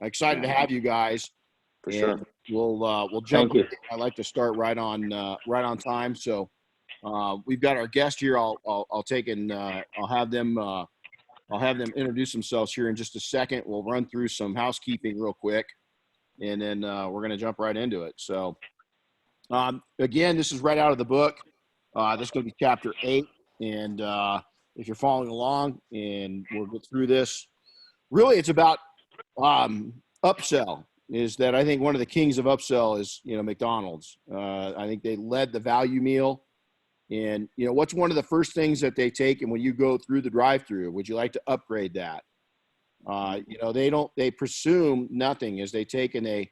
excited to have you guys. For sure. We'll Thank jump. you. I like to start right on time. So we've got our guest here. I'll take and I'll have them introduce themselves here in just a second. We'll run through some housekeeping real quick, and then we're going to jump right into it. So again, this is right out of the book. This is going to be chapter 8, and if you're following along, and we'll get through this. Really, it's about upsell. Is that I think one of the kings of upsell is McDonald's. I think they led the value meal, and what's one of the first things that they take, and when you go through the drive-through, would you like to upgrade that? They presume nothing as they take and they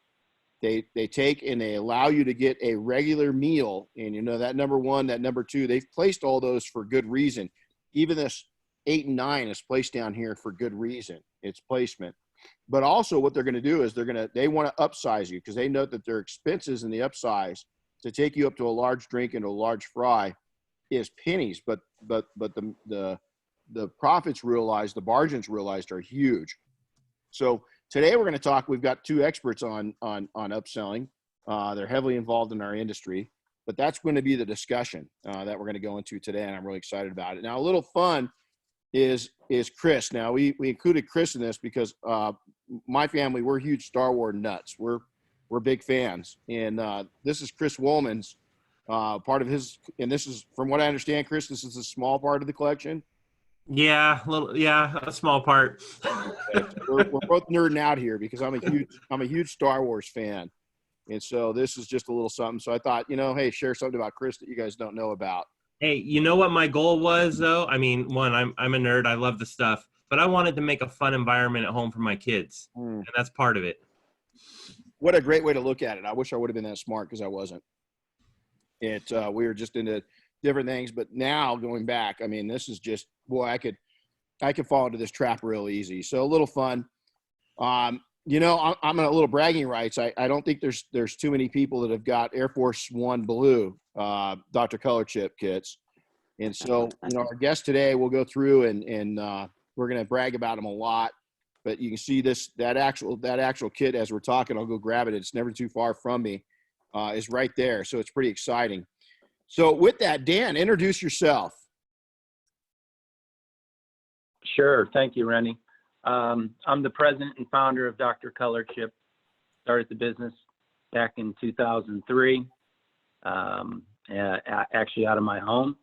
allow you to get a regular meal, and that number 1, that number 2, they've placed all those for good reason. Even this 8 and 9 is placed down here for good reason. It's placement. But also what they're going to do is they want to upsize you because they know that their expenses in the upsize to take you up to a large drink and a large fry is pennies, but the profits realized, the margins realized are huge. So today we're going to talk. We've got 2 experts on upselling. They're heavily involved in our industry, but that's going to be the discussion that we're going to go into today, and I'm really excited about it. Now, a little fun is Chris. Now we included Chris in this because my family, we're huge Star Wars nuts. We're big fans, and this is Chris WOOLMAN's part of his. And this is, from what I understand, Chris, this is a small part of the collection. Yeah, a small part. Okay. We're both nerding out here because I'm a huge Star Wars fan, and so this is just a little something. So I thought, hey, share something about Chris that you guys don't know about. Hey, you know what my goal was, though? I mean, one, I'm a nerd. I love the stuff. But I wanted to make a fun environment at home for my kids, and that's part of it. What a great way to look at it. I wish I would have been that smart because I wasn't. We were just into different things. But now going back, I mean, this is just, boy, I could fall into this trap real easy. So a little fun. I'm a little bragging rights. I don't think there's too many people that have got Air Force One Blue Dr. Color Chip kits. And so, our guest today, we'll go through and we're going to brag about them a lot, but you can see that actual kit as we're talking. I'll go grab it. It's never too far from me. Is right there. So it's pretty exciting. So with that, Dan, introduce yourself. Sure. Thank you, Renny. I'm the president and founder of Dr. Color Chip. Started the business back in 2003, actually out of my home,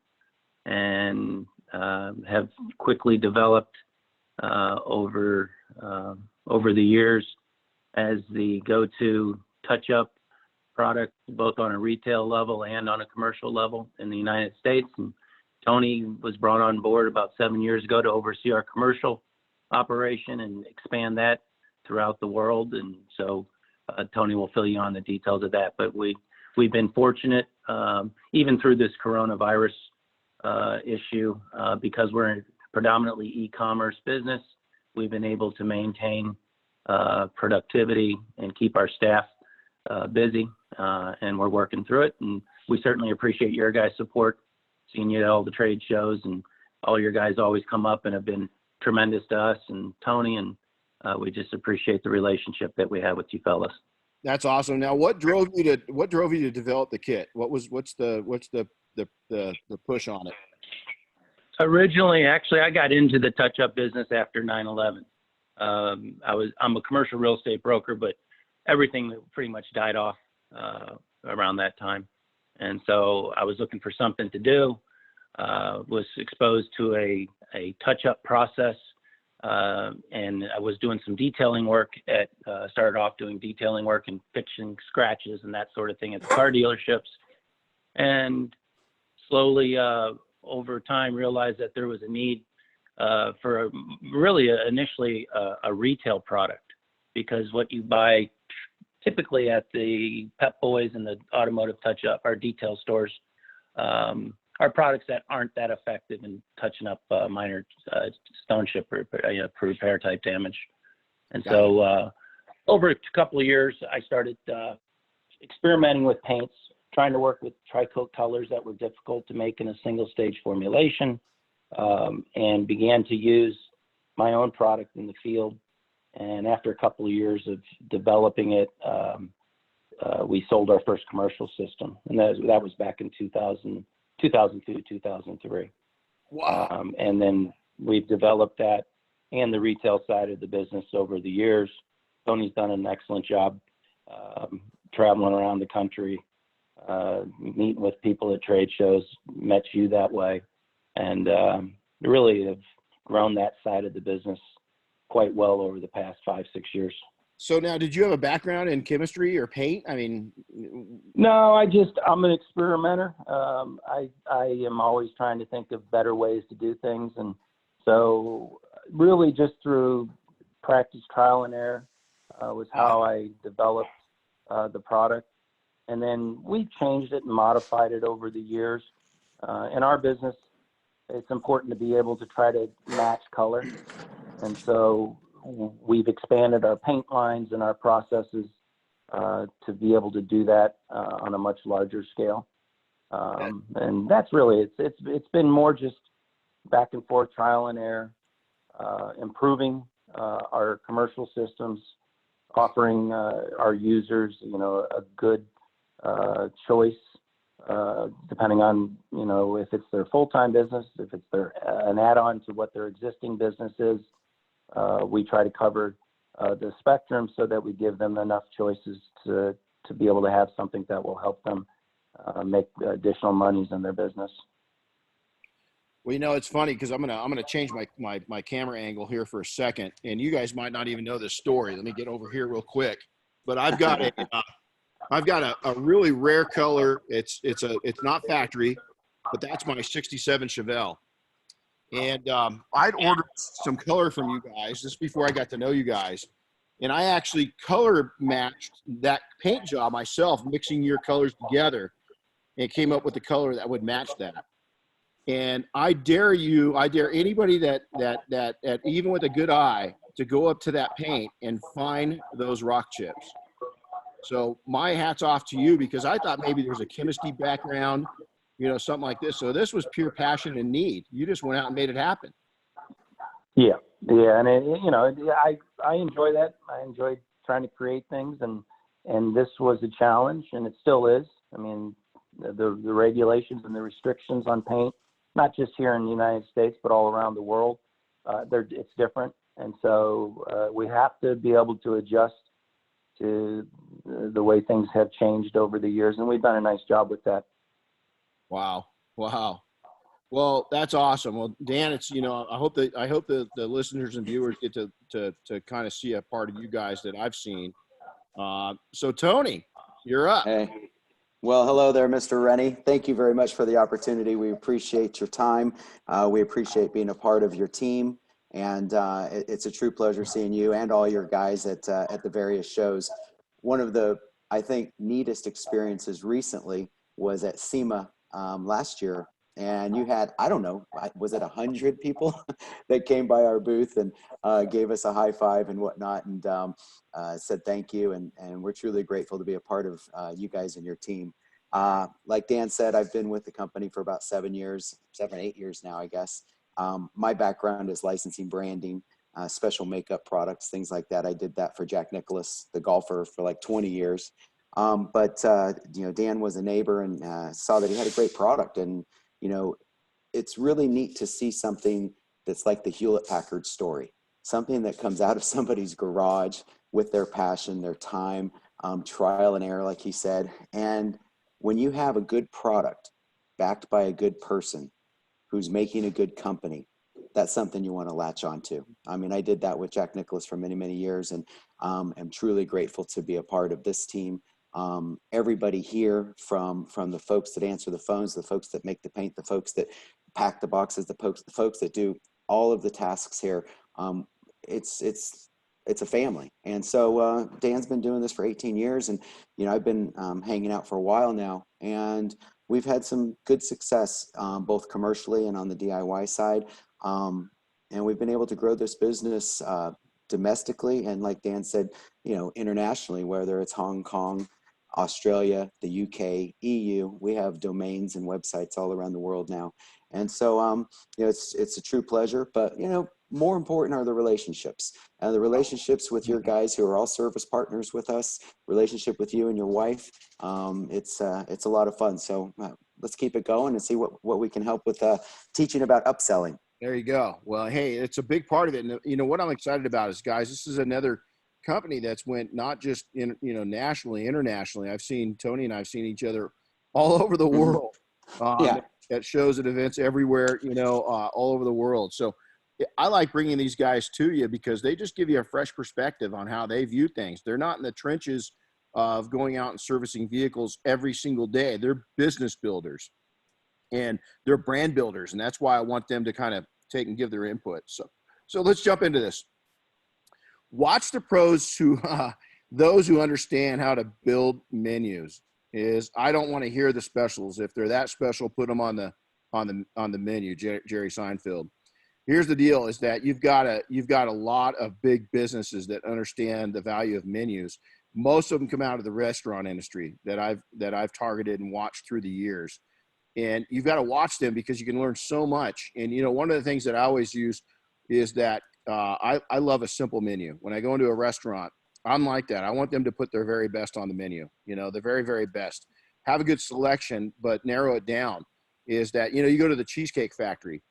and have quickly developed over the years as the go-to touch-up product, both on a retail level and on a commercial level in the United States. And Tony was brought on board about 7 years ago to oversee our commercial operation and expand that throughout the world. And so Tony will fill you on the details of that. But we've been fortunate, even through this coronavirus issue, because we're a predominantly e-commerce business, we've been able to maintain productivity and keep our staff busy, and we're working through it. And we certainly appreciate your guys' support, seeing you at all the trade shows, and all your guys always come up and have been tremendous to us and Tony, and we just appreciate the relationship that we have with you fellas. That's awesome. Now, what drove you to develop the kit? What's the push on it? Originally, actually, I got into the touch-up business after 9/11. I'm a commercial real estate broker, but everything pretty much died off around that time. And so I was looking for something to do, was exposed to a touch-up process, and I was doing some detailing work started off doing detailing work and fixing scratches and that sort of thing at the car dealerships. And slowly, over time, realized that there was a need for initially a retail product, because what you buy typically at the Pep Boys and the automotive touch-up, our detail stores, are products that aren't that effective in touching up minor stone chip repair type damage. And so over a couple of years, I started experimenting with paints, trying to work with tri-coat colors that were difficult to make in a single stage formulation, and began to use my own product in the field And after a couple of years of developing it, we sold our first commercial system, and that was back in 2002, 2003. Wow. And then we've developed that and the retail side of the business over the years. Tony's done an excellent job traveling around the country, meeting with people at trade shows, met you that way, and really have grown that side of the business quite well over the past 5-6 years. So now, did you have a background in chemistry or paint? I mean, no, I'm an experimenter. I am always trying to think of better ways to do things. And so really just through practice, trial and error was how I developed the product. And then we changed it and modified it over the years. In our business, it's important to be able to try to match color. And so we've expanded our paint lines and our processes to be able to do that on a much larger scale. And that's really, it's been more just back and forth, trial and error, improving our commercial systems, offering our users, a good choice, depending on, if it's their full-time business, if it's an add-on to what their existing business is. We try to cover the spectrum so that we give them enough choices to be able to have something that will help them make additional monies in their business. Well, it's funny because I'm gonna change my camera angle here for a second, and you guys might not even know this story. Let me get over here real quick. But I've got a really rare color. It's not factory, but that's my '67 Chevelle. And I'd ordered some color from you guys just before I got to know you guys. And I actually color matched that paint job myself, mixing your colors together, and came up with the color that would match that. And I dare anybody that even with a good eye to go up to that paint and find those rock chips. So my hat's off to you, because I thought maybe there was a chemistry background, something like this. So this was pure passion and need. You just went out and made it happen. Yeah. And I enjoy that. I enjoy trying to create things, and this was a challenge, and it still is. I mean, the regulations and the restrictions on paint, not just here in the United States, but all around the world, it's different. And so we have to be able to adjust to the way things have changed over the years, and we've done a nice job with that. Wow. Well, that's awesome. Well, Dan, it's, I hope the listeners and viewers get to kind of see a part of you guys that I've seen. So Tony, you're up. Hey. Well, hello there, Mr. Renny. Thank you very much for the opportunity. We appreciate your time. We appreciate being a part of your team. And it's a true pleasure seeing you and all your guys at the various shows. One of the, I think, neatest experiences recently was at SEMA last year. And you had, I don't know, was it 100 people that came by our booth and gave us a high five and whatnot, and said thank you. And we're truly grateful to be a part of you guys and your team. Like Dan said, I've been with the company for about 7 or 8 years now, I guess. My background is licensing, branding, special makeup products, things like that. I did that for Jack Nicklaus, the golfer, for like 20 years. But Dan was a neighbor and saw that he had a great product. And, it's really neat to see something that's like the Hewlett-Packard story, something that comes out of somebody's garage with their passion, their time, trial and error, like he said. And when you have a good product backed by a good person who's making a good company, that's something you want to latch on to. I mean, I did that with Jack Nicklaus for many, many years, and am truly grateful to be a part of this team. Everybody here, from the folks that answer the phones, the folks that make the paint, the folks that pack the boxes, the folks that do all of the tasks here, it's a family. And so Dan's been doing this for 18 years, and I've been hanging out for a while now, and we've had some good success both commercially and on the DIY side, and we've been able to grow this business domestically, and like Dan said, internationally, whether it's Hong Kong, Australia, the UK, EU. We have domains and websites all around the world now. And so, it's a true pleasure, but, more important are the relationships, and the relationships with your guys who are all service partners with us, relationship with you and your wife. It's a lot of fun. So let's keep it going and see what we can help with teaching about upselling. There you go. Well, hey, it's a big part of it. And you know what I'm excited about is, guys, this is another company that's went not just in, you know, nationally, internationally. I've seen Tony and I've seen each other all over the world. Yeah. At shows and events everywhere, you know, all over the world. So I like bringing these guys to you because they just give you a fresh perspective on how they view things. They're not in the trenches of going out and servicing vehicles every single day. They're business builders and they're brand builders. And that's why I want them to kind of take and give their input. So let's jump into this. Watch the pros who, those who understand how to build menus. Is I don't want to hear the specials. If they're that special, put them on the menu. Jerry Seinfeld. Here's the deal: is that you've got a lot of big businesses that understand the value of menus. Most of them come out of the restaurant industry that I've targeted and watched through the years. And you've got to watch them because you can learn so much. And you know, one of the things that I always use is that I love a simple menu. When I go into a restaurant, I'm like that. I want them to put their very best on the menu, you know, the very, very best. Have a good selection, but narrow it down. Is that, you know, you go to the Cheesecake Factory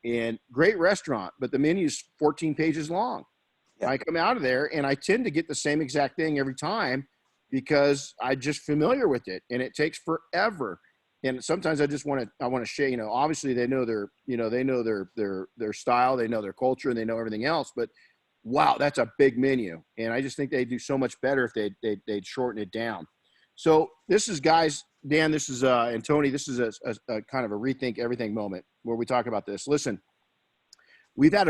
and great restaurant, but the menu's 14 pages long. Yeah. I come out of there and I tend to get the same exact thing every time because I'm just familiar with it and it takes forever. And sometimes I want to share, you know, obviously they know their style, they know their culture, and they know everything else, but wow, that's a big menu. And I just think they'd do so much better if they'd shorten it down. So this is, guys, Dan, this is, and Tony, this is a kind of a rethink everything moment where we talk about this. Listen, we've had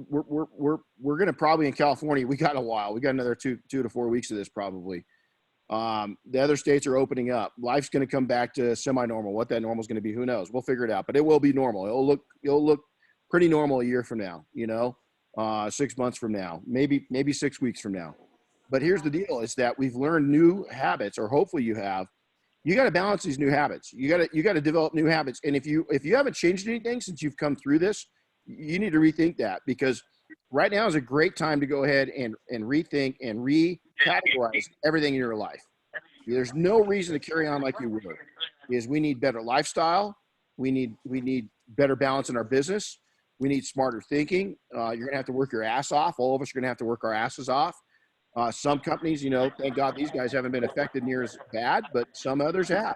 we're going to probably in California, we got a while. We got another 2 to 4 weeks of this probably. The other states are opening up. Life's going to come back to semi-normal. What that normal is going to be, who knows? We'll figure it out, but it will be normal. It'll look pretty normal a year from now, you know? 6 months from now, maybe 6 weeks from now. But here's the deal: is that we've learned new habits, or hopefully you have. You got to balance these new habits. You got to develop new habits. And if you haven't changed anything since you've come through this, you need to rethink that, because right now is a great time to go ahead and rethink and recategorize everything in your life. There's no reason to carry on like you were. Is we need better lifestyle. We need better balance in our business. We need smarter thinking. You're going to have to work your ass off. All of us are going to have to work our asses off. Some companies, you know, thank God these guys haven't been affected near as bad, but some others have.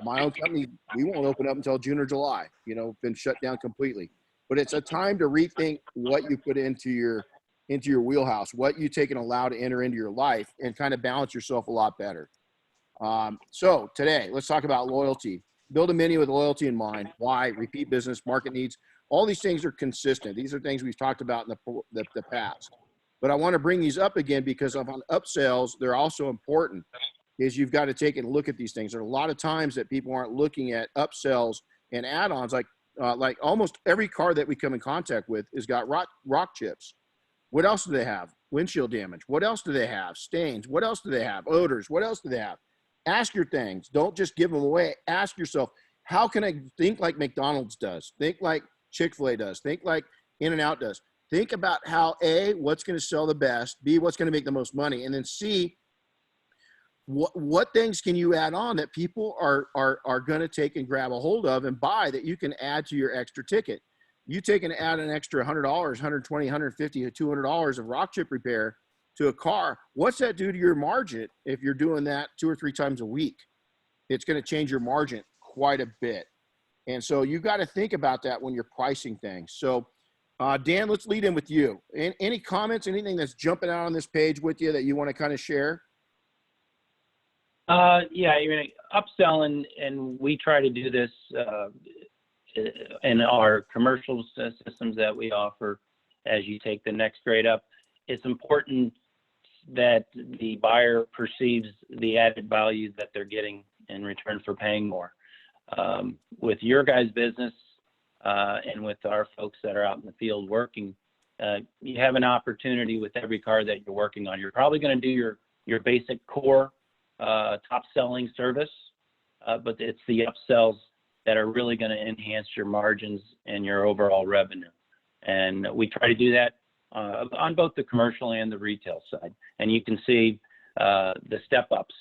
My own company, we won't open up until June or July, you know, been shut down completely. But it's a time to rethink what you put into your wheelhouse, what you take and allow to enter into your life, and kind of balance yourself a lot better. So today, let's talk about loyalty. Build a menu with loyalty in mind. Why? Repeat business, market needs. All these things are consistent. These are things we've talked about in the past. But I want to bring these up again because on upsells, they're also important. Is you've got to take and look at these things. There are a lot of times that people aren't looking at upsells and add-ons. Like almost every car that we come in contact with has got rock chips. What else do they have? Windshield damage. What else do they have? Stains. What else do they have? Odors. What else do they have? Ask your things. Don't just give them away. Ask yourself, how can I think like McDonald's does? Think like Chick-fil-A does. Think like In-N-Out does. Think about how A, what's going to sell the best, B, what's going to make the most money, and then C, what things can you add on that people are going to take and grab a hold of and buy that you can add to your extra ticket. You take and add an extra $100, $120, $150, or $200 of rock chip repair to a car. What's that do to your margin if you're doing that 2 or 3 times a week? It's going to change your margin quite a bit. And so you got to think about that when you're pricing things. So Dan, let's lead in with you. Any comments, anything that's jumping out on this page with you that you want to kind of share? Yeah, upsell, and we try to do this in our commercial systems that we offer. As you take the next grade up, it's important that the buyer perceives the added value that they're getting in return for paying more. With your guys' business and with our folks that are out in the field working, you have an opportunity with every car that you're working on. You're probably going to do your basic core top selling service, but it's the upsells that are really going to enhance your margins and your overall revenue. And we try to do that on both the commercial and the retail side. And you can see the step ups,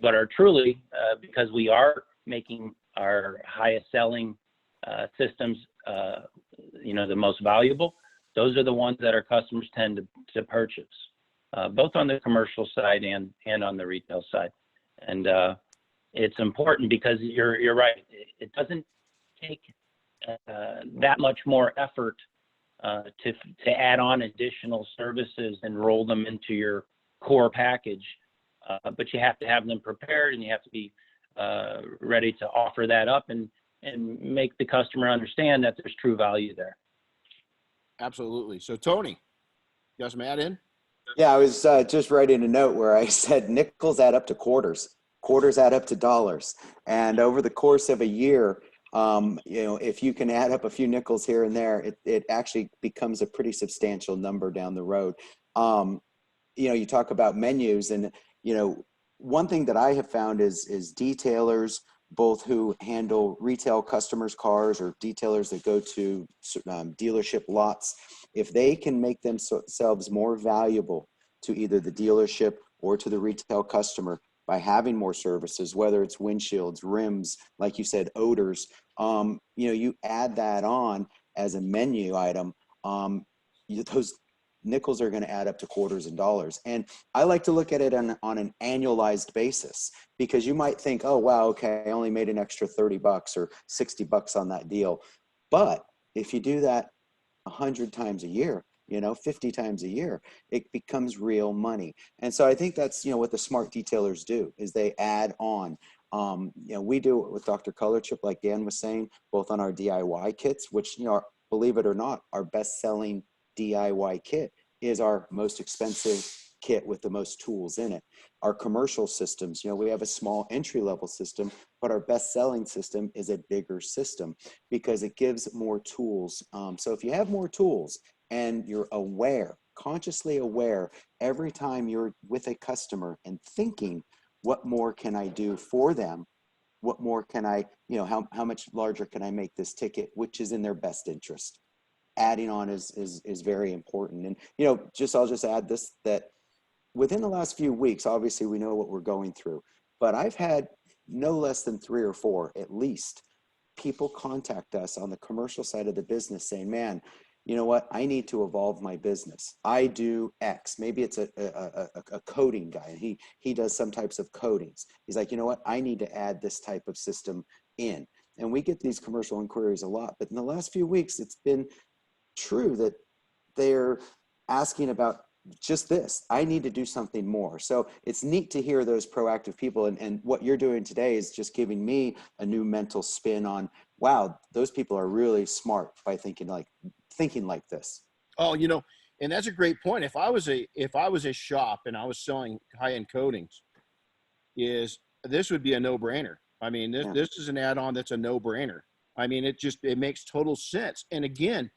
but are truly, because we are making our highest selling systems, the most valuable. Those are the ones that our customers tend to purchase, both on the commercial side and on the retail side. And it's important because you're right. It doesn't take that much more effort to add on additional services and roll them into your core package, but you have to have them prepared, and you have to be ready to offer that up and make the customer understand that there's true value there. Absolutely. So Tony, you got some add in? Yeah, I was just writing a note where I said nickels add up to quarters, quarters add up to dollars. And over the course of a year, if you can add up a few nickels here and there, it actually becomes a pretty substantial number down the road. You talk about menus, and, one thing that I have found is detailers, both who handle retail customers' cars or detailers that go to dealership lots, if they can make themselves more valuable to either the dealership or to the retail customer by having more services, whether it's windshields, rims, like you said, odors, you add that on as a menu item, those nickels are going to add up to quarters and dollars. And I like to look at it on an annualized basis, because you might think, oh, wow, okay, I only made an extra $30 or $60 on that deal. But if you do that 100 times a year, 50 times a year, it becomes real money. And so I think that's, what the smart detailers do, is they add on. We do it with Dr. Color Chip, like Dan was saying, both on our DIY kits, which, believe it or not, our best-selling DIY kit is our most expensive kit with the most tools in it. Our commercial systems, we have a small entry-level system, but our best-selling system is a bigger system because it gives more tools. So if you have more tools and you're aware, consciously aware, every time you're with a customer and thinking, what more can I do for them? What more can I, how much larger can I make this ticket, which is in their best interest? Adding on is very important. And, I'll just add this, that within the last few weeks, obviously we know what we're going through, but I've had no less than 3 or 4, at least, people contact us on the commercial side of the business saying, man, you know what? I need to evolve my business. I do X. Maybe it's a coding guy, and he does some types of coatings. He's like, you know what? I need to add this type of system in. And we get these commercial inquiries a lot, but in the last few weeks, it's been true that they're asking about just this. I need to do something more. So it's neat to hear those proactive people, and what you're doing today is just giving me a new mental spin on, wow, those people are really smart by thinking like this. Oh, and that's a great point. If I was a shop and I was selling high-end coatings, this would be a no-brainer. I mean, this is an add-on that's a no-brainer. I mean, it makes total sense. And again,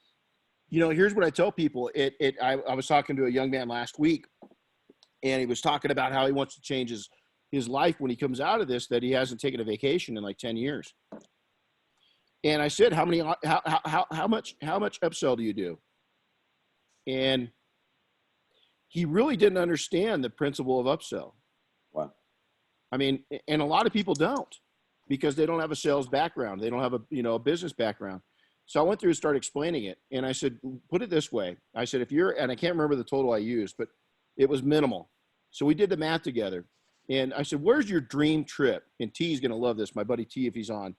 here's what I tell people. I was talking to a young man last week, and he was talking about how he wants to change his life when he comes out of this, that he hasn't taken a vacation in like 10 years. And I said, how much upsell do you do? And he really didn't understand the principle of upsell. Wow. I mean, and a lot of people don't, because they don't have a sales background. They don't have a business background. So I went through and started explaining it. And I said, put it this way. I said, and I can't remember the total I used, but it was minimal. So we did the math together. And I said, where's your dream trip? And T's going to love this. My buddy T, if he's on.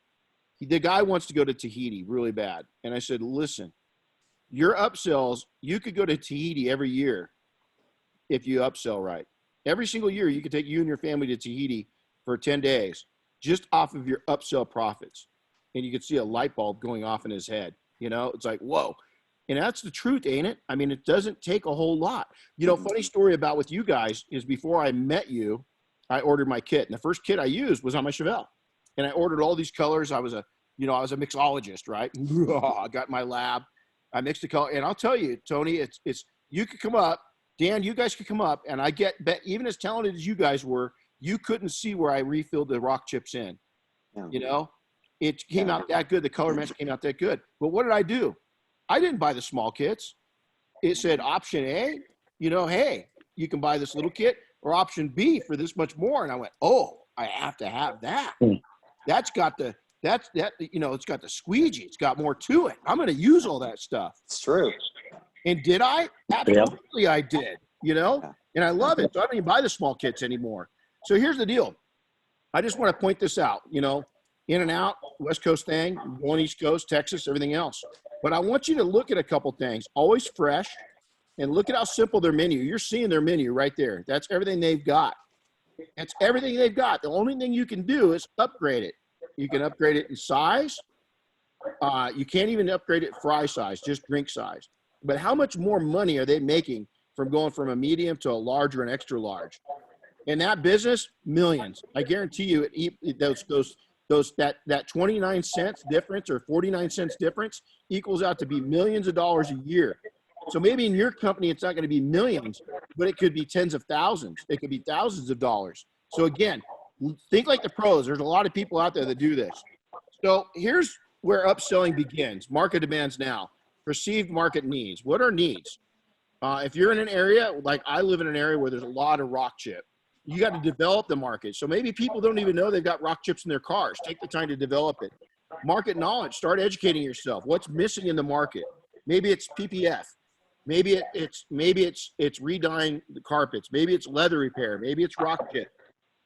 The guy wants to go to Tahiti really bad. And I said, listen, your upsells, you could go to Tahiti every year if you upsell right. Every single year, you could take you and your family to Tahiti for 10 days just off of your upsell profits. And you could see a light bulb going off in his head. It's like, whoa. And that's the truth, ain't it? I mean, it doesn't take a whole lot. Funny story about with you guys is before I met you, I ordered my kit. And the first kit I used was on my Chevelle. And I ordered all these colors. I was a mixologist, right? I got my lab. I mixed the color. And I'll tell you, Tony, it's you could come up. Dan, you guys could come up. And I bet even as talented as you guys were, you couldn't see where I refilled the rock chips in. Yeah. It came out that good. The color match came out that good. But what did I do? I didn't buy the small kits. It said option A, hey, you can buy this little kit, or option B for this much more. And I went, oh, I have to have that. It's got the squeegee. It's got more to it. I'm going to use all that stuff. It's true. And did I? Absolutely, I did, and I love it. So I don't even buy the small kits anymore. So here's the deal. I just want to point this out, in and out, West Coast thing, going East Coast, Texas, everything else. But I want you to look at a couple things, always fresh, and look at how simple their menu. You're seeing their menu right there. That's everything they've got. That's everything they've got. The only thing you can do is upgrade it. You can upgrade it in size. You can't even upgrade it fry size, just drink size. But how much more money are they making from going from a medium to a large or an extra large? In that business, millions. I guarantee you, that 29 cents difference or 49 cents difference equals out to be millions of dollars a year. So maybe in your company, it's not going to be millions, but it could be tens of thousands. It could be thousands of dollars. So again, think like the pros. There's a lot of people out there that do this. So here's where upselling begins. Market demands now. Perceived market needs. What are needs? If you're in an area, like I live in an area where there's a lot of rock chip, you got to develop the market. So maybe people don't even know they've got rock chips in their cars. Take the time to develop it. Market knowledge. Start educating yourself. What's missing in the market? Maybe it's PPF. Maybe it's redying the carpets. Maybe it's leather repair. Maybe it's rock chip.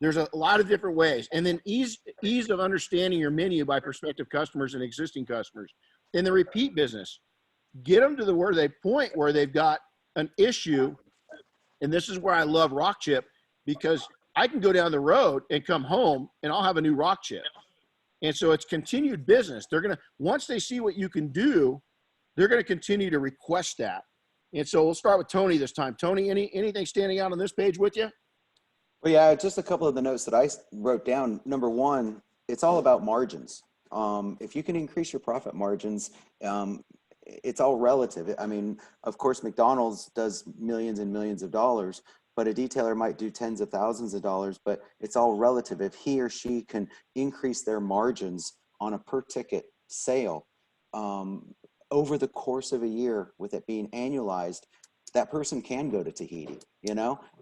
There's a lot of different ways. And then ease of understanding your menu by prospective customers and existing customers. In the repeat business, get them to the point where they've got an issue. And this is where I love rock chip, because I can go down the road and come home and I'll have a new rock chip. And so it's continued business. Once they see what you can do, they're going to continue to request that. And so we'll start with Tony this time. Tony, anything standing out on this page with you? Well, yeah, just a couple of the notes that I wrote down. Number one, it's all about margins. If you can increase your profit margins, it's all relative. I mean, of course, McDonald's does millions and millions of dollars, but a detailer might do tens of thousands of dollars, but it's all relative. If he or she can increase their margins on a per ticket sale over the course of a year, with it being annualized, that person can go to Tahiti,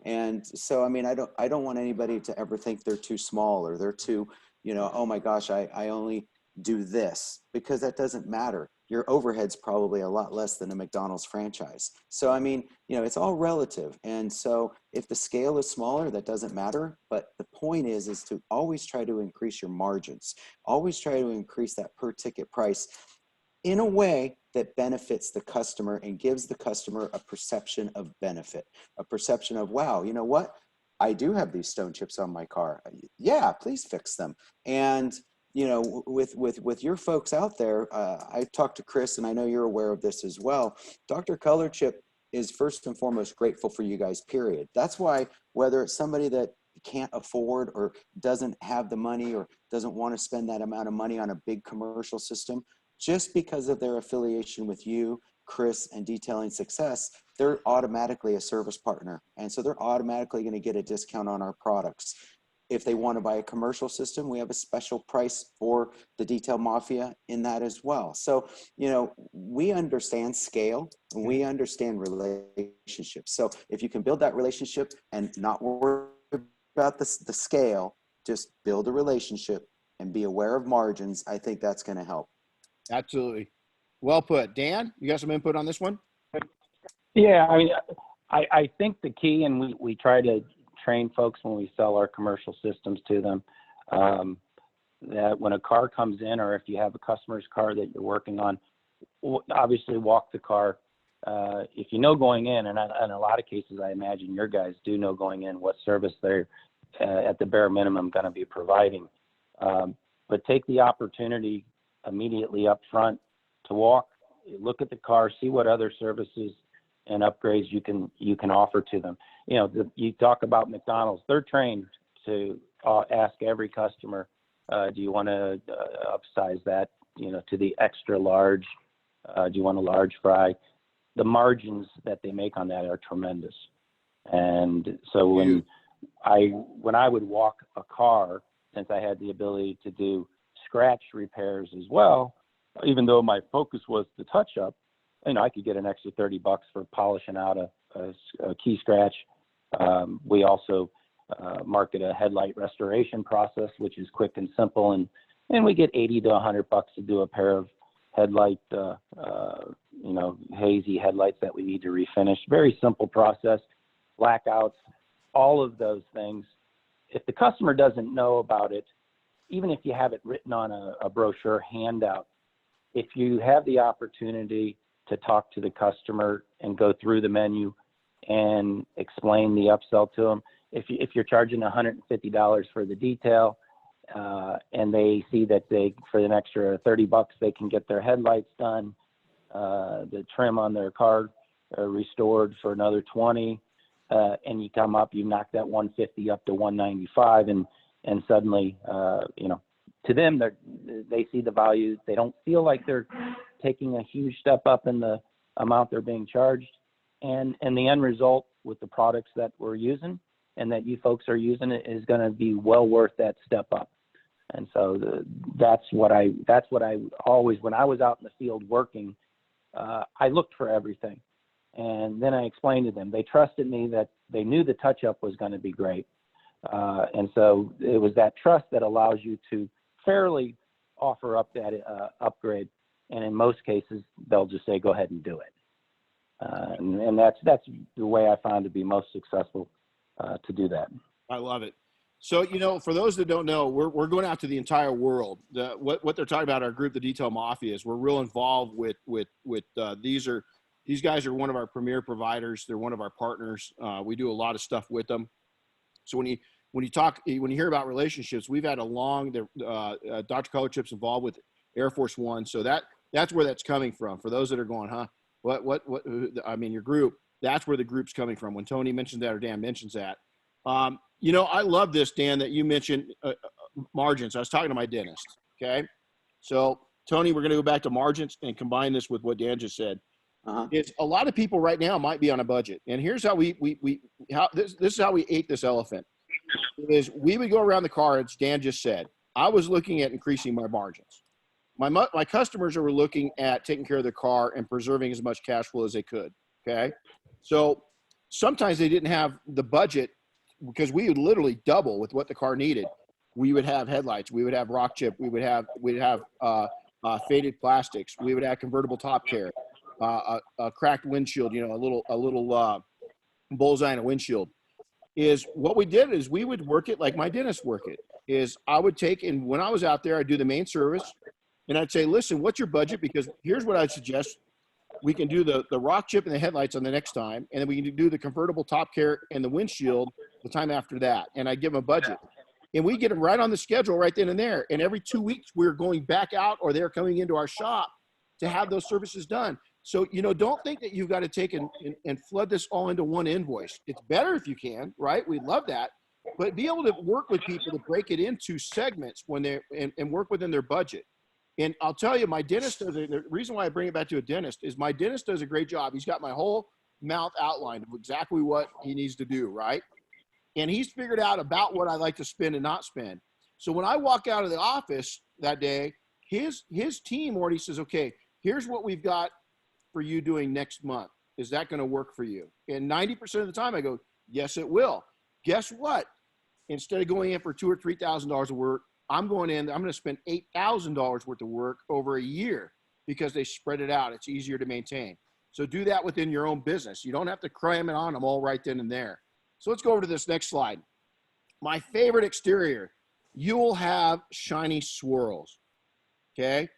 And so, I mean, I don't want anybody to ever think they're too small or they're too, oh my gosh, I only do this, because that doesn't matter. Your overhead's probably a lot less than a McDonald's franchise. So, I mean, it's all relative. And so if the scale is smaller, that doesn't matter. But the point is to always try to increase your margins, always try to increase that per ticket price in a way that benefits the customer and gives the customer a perception of benefit, a perception of, wow, you know what? I do have these stone chips on my car. Yeah, please fix them. And with your folks out there, I talked to Chris, and I know you're aware of this as well. Dr. Color Chip is first and foremost grateful for you guys, period. That's why, whether it's somebody that can't afford or doesn't have the money or doesn't want to spend that amount of money on a big commercial system, just because of their affiliation with you, Chris, and Detailing Success, they're automatically a service partner. And so they're automatically going to get a discount on our products. If they want to buy a commercial system, we have a special price for the Detail Mafia in that as well. So, we understand scale, and we understand relationships. So if you can build that relationship and not worry about the scale, just build a relationship and be aware of margins, I think that's going to help. Absolutely. Well put. Dan, you got some input on this one? Yeah, I mean, I think the key, and we try to train folks when we sell our commercial systems to them, that when a car comes in, or if you have a customer's car that you're working on, obviously walk the car. If you know going in, and in a lot of cases, I imagine your guys do know going in what service they're at the bare minimum going to be providing. But take the opportunity immediately up front to walk, look at the car, see what other services and upgrades you can offer to them. You talk about McDonald's, they're trained to ask every customer, do you want to upsize that, to the extra large? Do you want a large fry? The margins that they make on that are tremendous. And so when I would walk a car, since I had the ability to do scratch repairs as well, even though my focus was the touch up, I could get an extra $30 for polishing out a key scratch. We also market a headlight restoration process, which is quick and simple, and we get $80 to $100 to do a pair of headlight, hazy headlights that we need to refinish. Very simple process. Blackouts, all of those things. If the customer doesn't know about it, even if you have it written on a brochure handout, if you have the opportunity to talk to the customer and go through the menu and explain the upsell to them, if you're charging $150 for the detail, and they see that for an extra $30 they can get their headlights done, the trim on their car restored for another 20, and you come up, you knock that 150 up to 195, and suddenly, to them, they see the value. They don't feel like they're taking a huge step up in the amount they're being charged, and the end result with the products that we're using and that you folks are using is going to be well worth that step up. And so that's what I always, when I was out in the field working, I looked for everything. And then I explained to them, they trusted me, that they knew the touch-up was going to be great. And so it was that trust that allows you to fairly offer up that upgrade. And in most cases, they'll just say, go ahead and do it. And that's the way I found to be most successful to do that. I love it. So, for those that don't know, we're going out to the entire world. What they're talking about, our group, the Detail Mafia, is we're real involved with these guys are one of our premier providers. They're one of our partners. We do a lot of stuff with them. So when you hear about relationships, we've had a long, Dr. Colorchip's involved with Air Force One. So that's where that's coming from. For those that are going, huh? What, I mean, your group, that's where the group's coming from. When Tony mentions that or Dan mentions that. I love this, Dan, that you mentioned margins. I was talking to my dentist. Okay. So Tony, we're going to go back to margins and combine this with what Dan just said. It's a lot of people right now might be on a budget. And here's how this is how we ate this elephant. Is we would go around the car, as Dan just said. I was looking at increasing my margins. My customers were looking at taking care of their car and preserving as much cash flow as they could. Okay. So sometimes they didn't have the budget, because we would literally double with what the car needed. We would have headlights. We would have rock chip. We'd have faded plastics. We would have convertible top care, a cracked windshield, a little bullseye in a windshield. Is what we did is we would work it like my dentist work it. Is I would take, and when I was out there, I'd do the main service, and I'd say, listen, what's your budget? Because here's what I'd suggest. We can do the rock chip and the headlights on the next time, and then we can do the convertible top care and the windshield the time after that. And I give them a budget, and we get them right on the schedule right then and there. And every 2 weeks we're going back out, or they're coming into our shop to have those services done. So, don't think that you've got to take and flood this all into one invoice. It's better if you can, right? We love that, but be able to work with people to break it into segments when and work within their budget. And I'll tell you, my dentist the reason why I bring it back to a dentist is my dentist does a great job. He's got my whole mouth outlined of exactly what he needs to do, right? And he's figured out about what I like to spend and not spend. So when I walk out of the office that day, his team already says, okay, here's what we've got for you doing next month. Is that going to work for you? And 90% of the time I go, yes, it will. Guess what? Instead of going in for $2,000 or $3,000 of work, I'm going to spend $8,000 worth of work over a year, because they spread it out. It's easier to maintain. So do that within your own business. You don't have to cram it on them all right then and there. So let's go over to this next slide. My favorite exterior, you will have shiny swirls. Okay.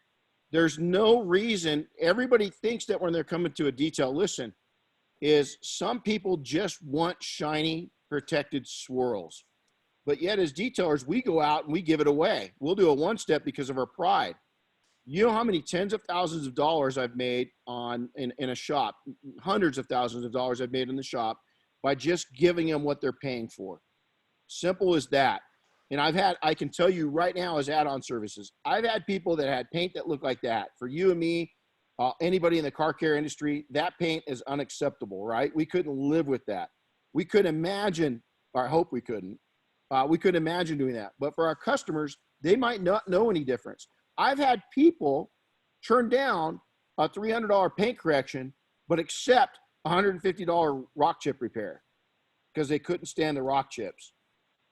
There's no reason. Everybody thinks that when they're coming to a detail, listen, is some people just want shiny protected swirls. But yet as detailers, we go out and we give it away. We'll do a one-step because of our pride. You know how many tens of thousands of dollars I've made in a shop, hundreds of thousands of dollars I've made in the shop by just giving them what they're paying for. Simple as that. And I can tell you right now, as add-on services, I've had people that had paint that looked like that. For you and me, anybody in the car care industry, that paint is unacceptable, right? We couldn't live with that. We couldn't imagine, or I hope we couldn't. We couldn't imagine doing that. But for our customers, they might not know any difference. I've had people turn down a $300 paint correction, but accept $150 rock chip repair because they couldn't stand the rock chips.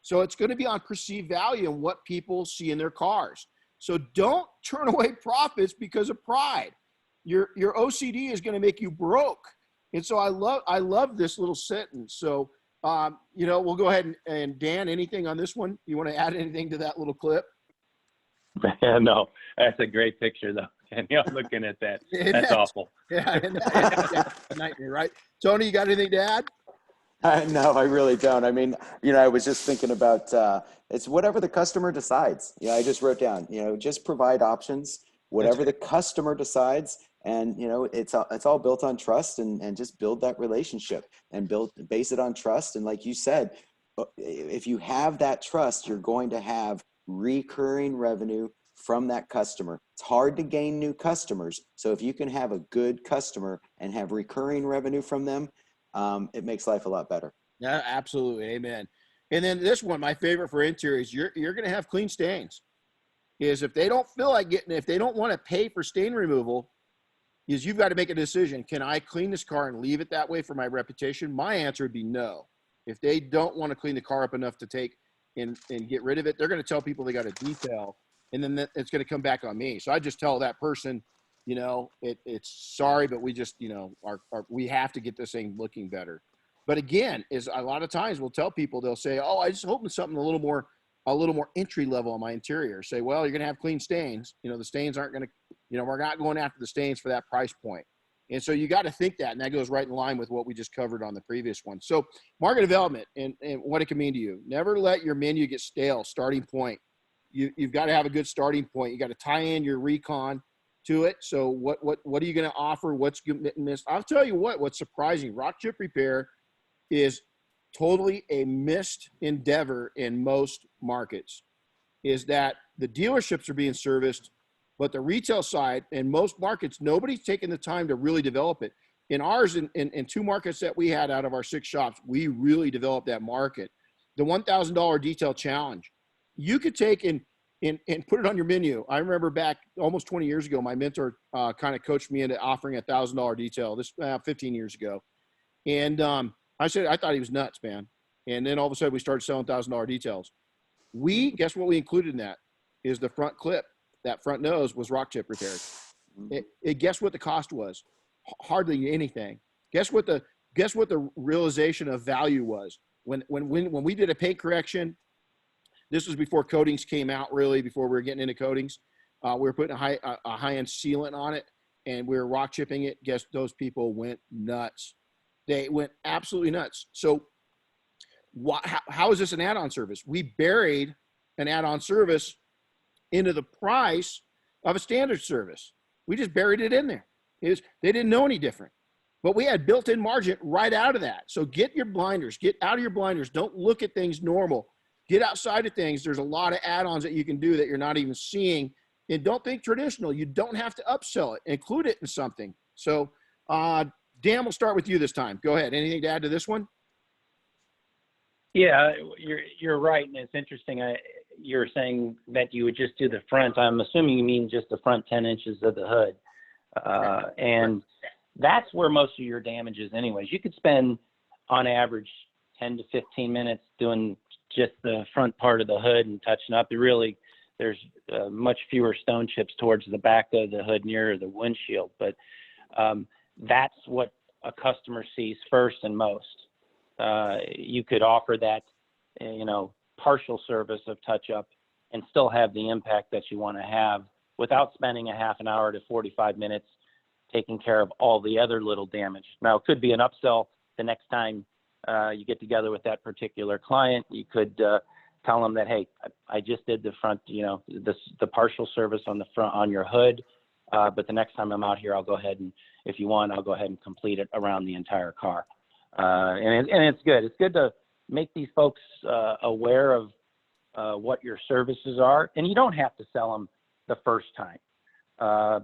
So it's going to be on perceived value and what people see in their cars. So don't turn away profits because of pride. Your OCD is going to make you broke. And so I love this little sentence. So, we'll go ahead and Dan, anything on this one? You want to add anything to that little clip? No, that's a great picture though. And I'm looking at that. That's awful. Yeah, that's a nightmare, right? Tony, you got anything to add? No, I really don't. I mean, I was just thinking about, it's whatever the customer decides. I just wrote down, just provide options, whatever the customer decides. And, it's all built on trust and just build that relationship and base it on trust. And like you said, if you have that trust, you're going to have recurring revenue from that customer. It's hard to gain new customers. So if you can have a good customer and have recurring revenue from them, it makes life a lot better. Yeah, absolutely. Amen. And then this one, my favorite for interiors, you're going to have clean stains. Is if they don't feel like if they don't want to pay for stain removal, is you've got to make a decision. Can I clean this car and leave it that way for my reputation? My answer would be no. If they don't want to clean the car up enough to take and get rid of it, they're going to tell people they got a detail, and then it's going to come back on me. So I just tell that person, it's sorry, but we just, we have to get this thing looking better. But again, is a lot of times we'll tell people, they'll say, oh, I just hoping something a little more entry level on my interior. Say, well, you're going to have clean stains. The stains aren't going to, we're not going after the stains for that price point. And so you got to think that, and that goes right in line with what we just covered on the previous one. So market development and what it can mean to you. Never let your menu get stale. Starting point. You've got to have a good starting point. You got to tie in your recon to it. So what are you going to offer? What's missed? I'll tell you what's surprising. Rock chip repair is totally a missed endeavor in most markets, is that the dealerships are being serviced, but the retail side in most markets, nobody's taking the time to really develop it. In ours, in 2 markets that we had out of our 6 shops, we really developed that market. The $1,000 detail challenge, you could take and put it on your menu. I remember back almost 20 years ago, my mentor kind of coached me into offering a $1,000 detail. This 15 years ago, and I thought he was nuts, man. And then all of a sudden we started selling $1,000 details. Guess what we included in that is the front clip. That front nose was rock chip repaired. Guess what the cost was? Hardly anything. Guess what the realization of value was? When we did a paint correction, this was before coatings came out, really, before we were getting into coatings. We were putting a high-end sealant on it, and we were rock chipping it. Guess those people went nuts. They went absolutely nuts. So how is this an add-on service? We buried an add-on service into the price of a standard service. We just buried it in there. They didn't know any different, but we had built-in margin right out of that. So get your blinders, get out of your blinders. Don't look at things normal. Get outside of things. There's a lot of add-ons that you can do that you're not even seeing. And don't think traditional. You don't have to upsell it. Include it in something. So Dan, we'll start with you this time. Go ahead. Anything to add to this one? Yeah, you're right, and it's interesting. You're saying that you would just do the front. I'm assuming you mean just the front 10 inches of the hood, and that's where most of your damage is, anyways. You could spend, on average, 10 to 15 minutes doing just the front part of the hood and touching up. There's much fewer stone chips towards the back of the hood near the windshield, but that's what a customer sees first and most. You could offer that, partial service of touch-up and still have the impact that you want to have without spending a half an hour to 45 minutes taking care of all the other little damage. Now, it could be an upsell the next time you get together with that particular client. You could tell them that, hey, I just did the front, the partial service on the front on your hood, but the next time I'm out here, I'll go ahead and, if you want, I'll go ahead and complete it around the entire car. And it's good. It's good to make these folks aware of what your services are. And you don't have to sell them the first time.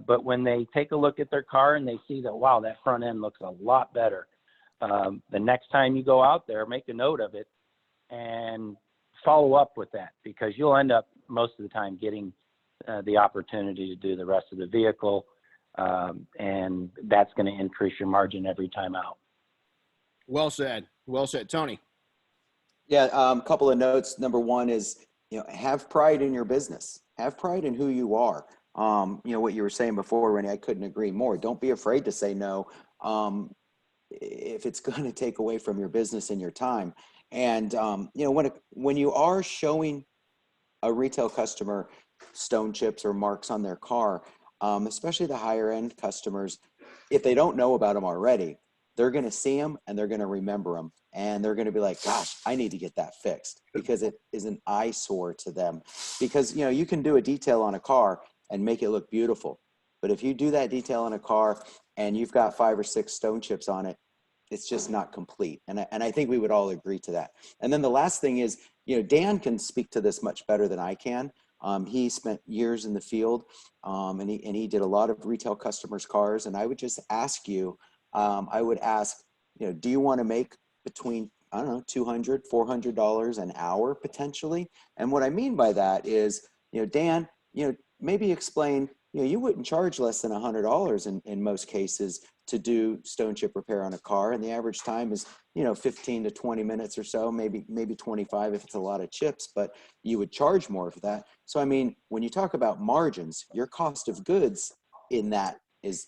But when they take a look at their car and they see that, wow, that front end looks a lot better, the next time you go out there, make a note of it and follow up with that, because you'll end up most of the time getting the opportunity to do the rest of the vehicle. And that's going to increase your margin every time out. Well said. Well said. Tony. Yeah, a couple of notes. Number one is, have pride in your business. Have pride in who you are. What you were saying before, Renny, I couldn't agree more. Don't be afraid to say no if it's going to take away from your business and your time. And, when you are showing a retail customer stone chips or marks on their car, especially the higher end customers, if they don't know about them already, they're going to see them and they're going to remember them. And they're going to be like, gosh, I need to get that fixed, because it is an eyesore to them. Because, you can do a detail on a car and make it look beautiful. But if you do that detail on a car and you've got 5 or 6 stone chips on it, it's just not complete. And I think we would all agree to that. And then the last thing is, Dan can speak to this much better than I can. He spent years in the field, and he did a lot of retail customers' cars. And I would just ask you, do you want to make between, I don't know, $200, $400 an hour potentially? And what I mean by that is, Dan, maybe explain, you wouldn't charge less than $100 in most cases to do stone chip repair on a car. And the average time is, 15 to 20 minutes or so, maybe 25 if it's a lot of chips, but you would charge more for that. So, I mean, when you talk about margins, your cost of goods in that is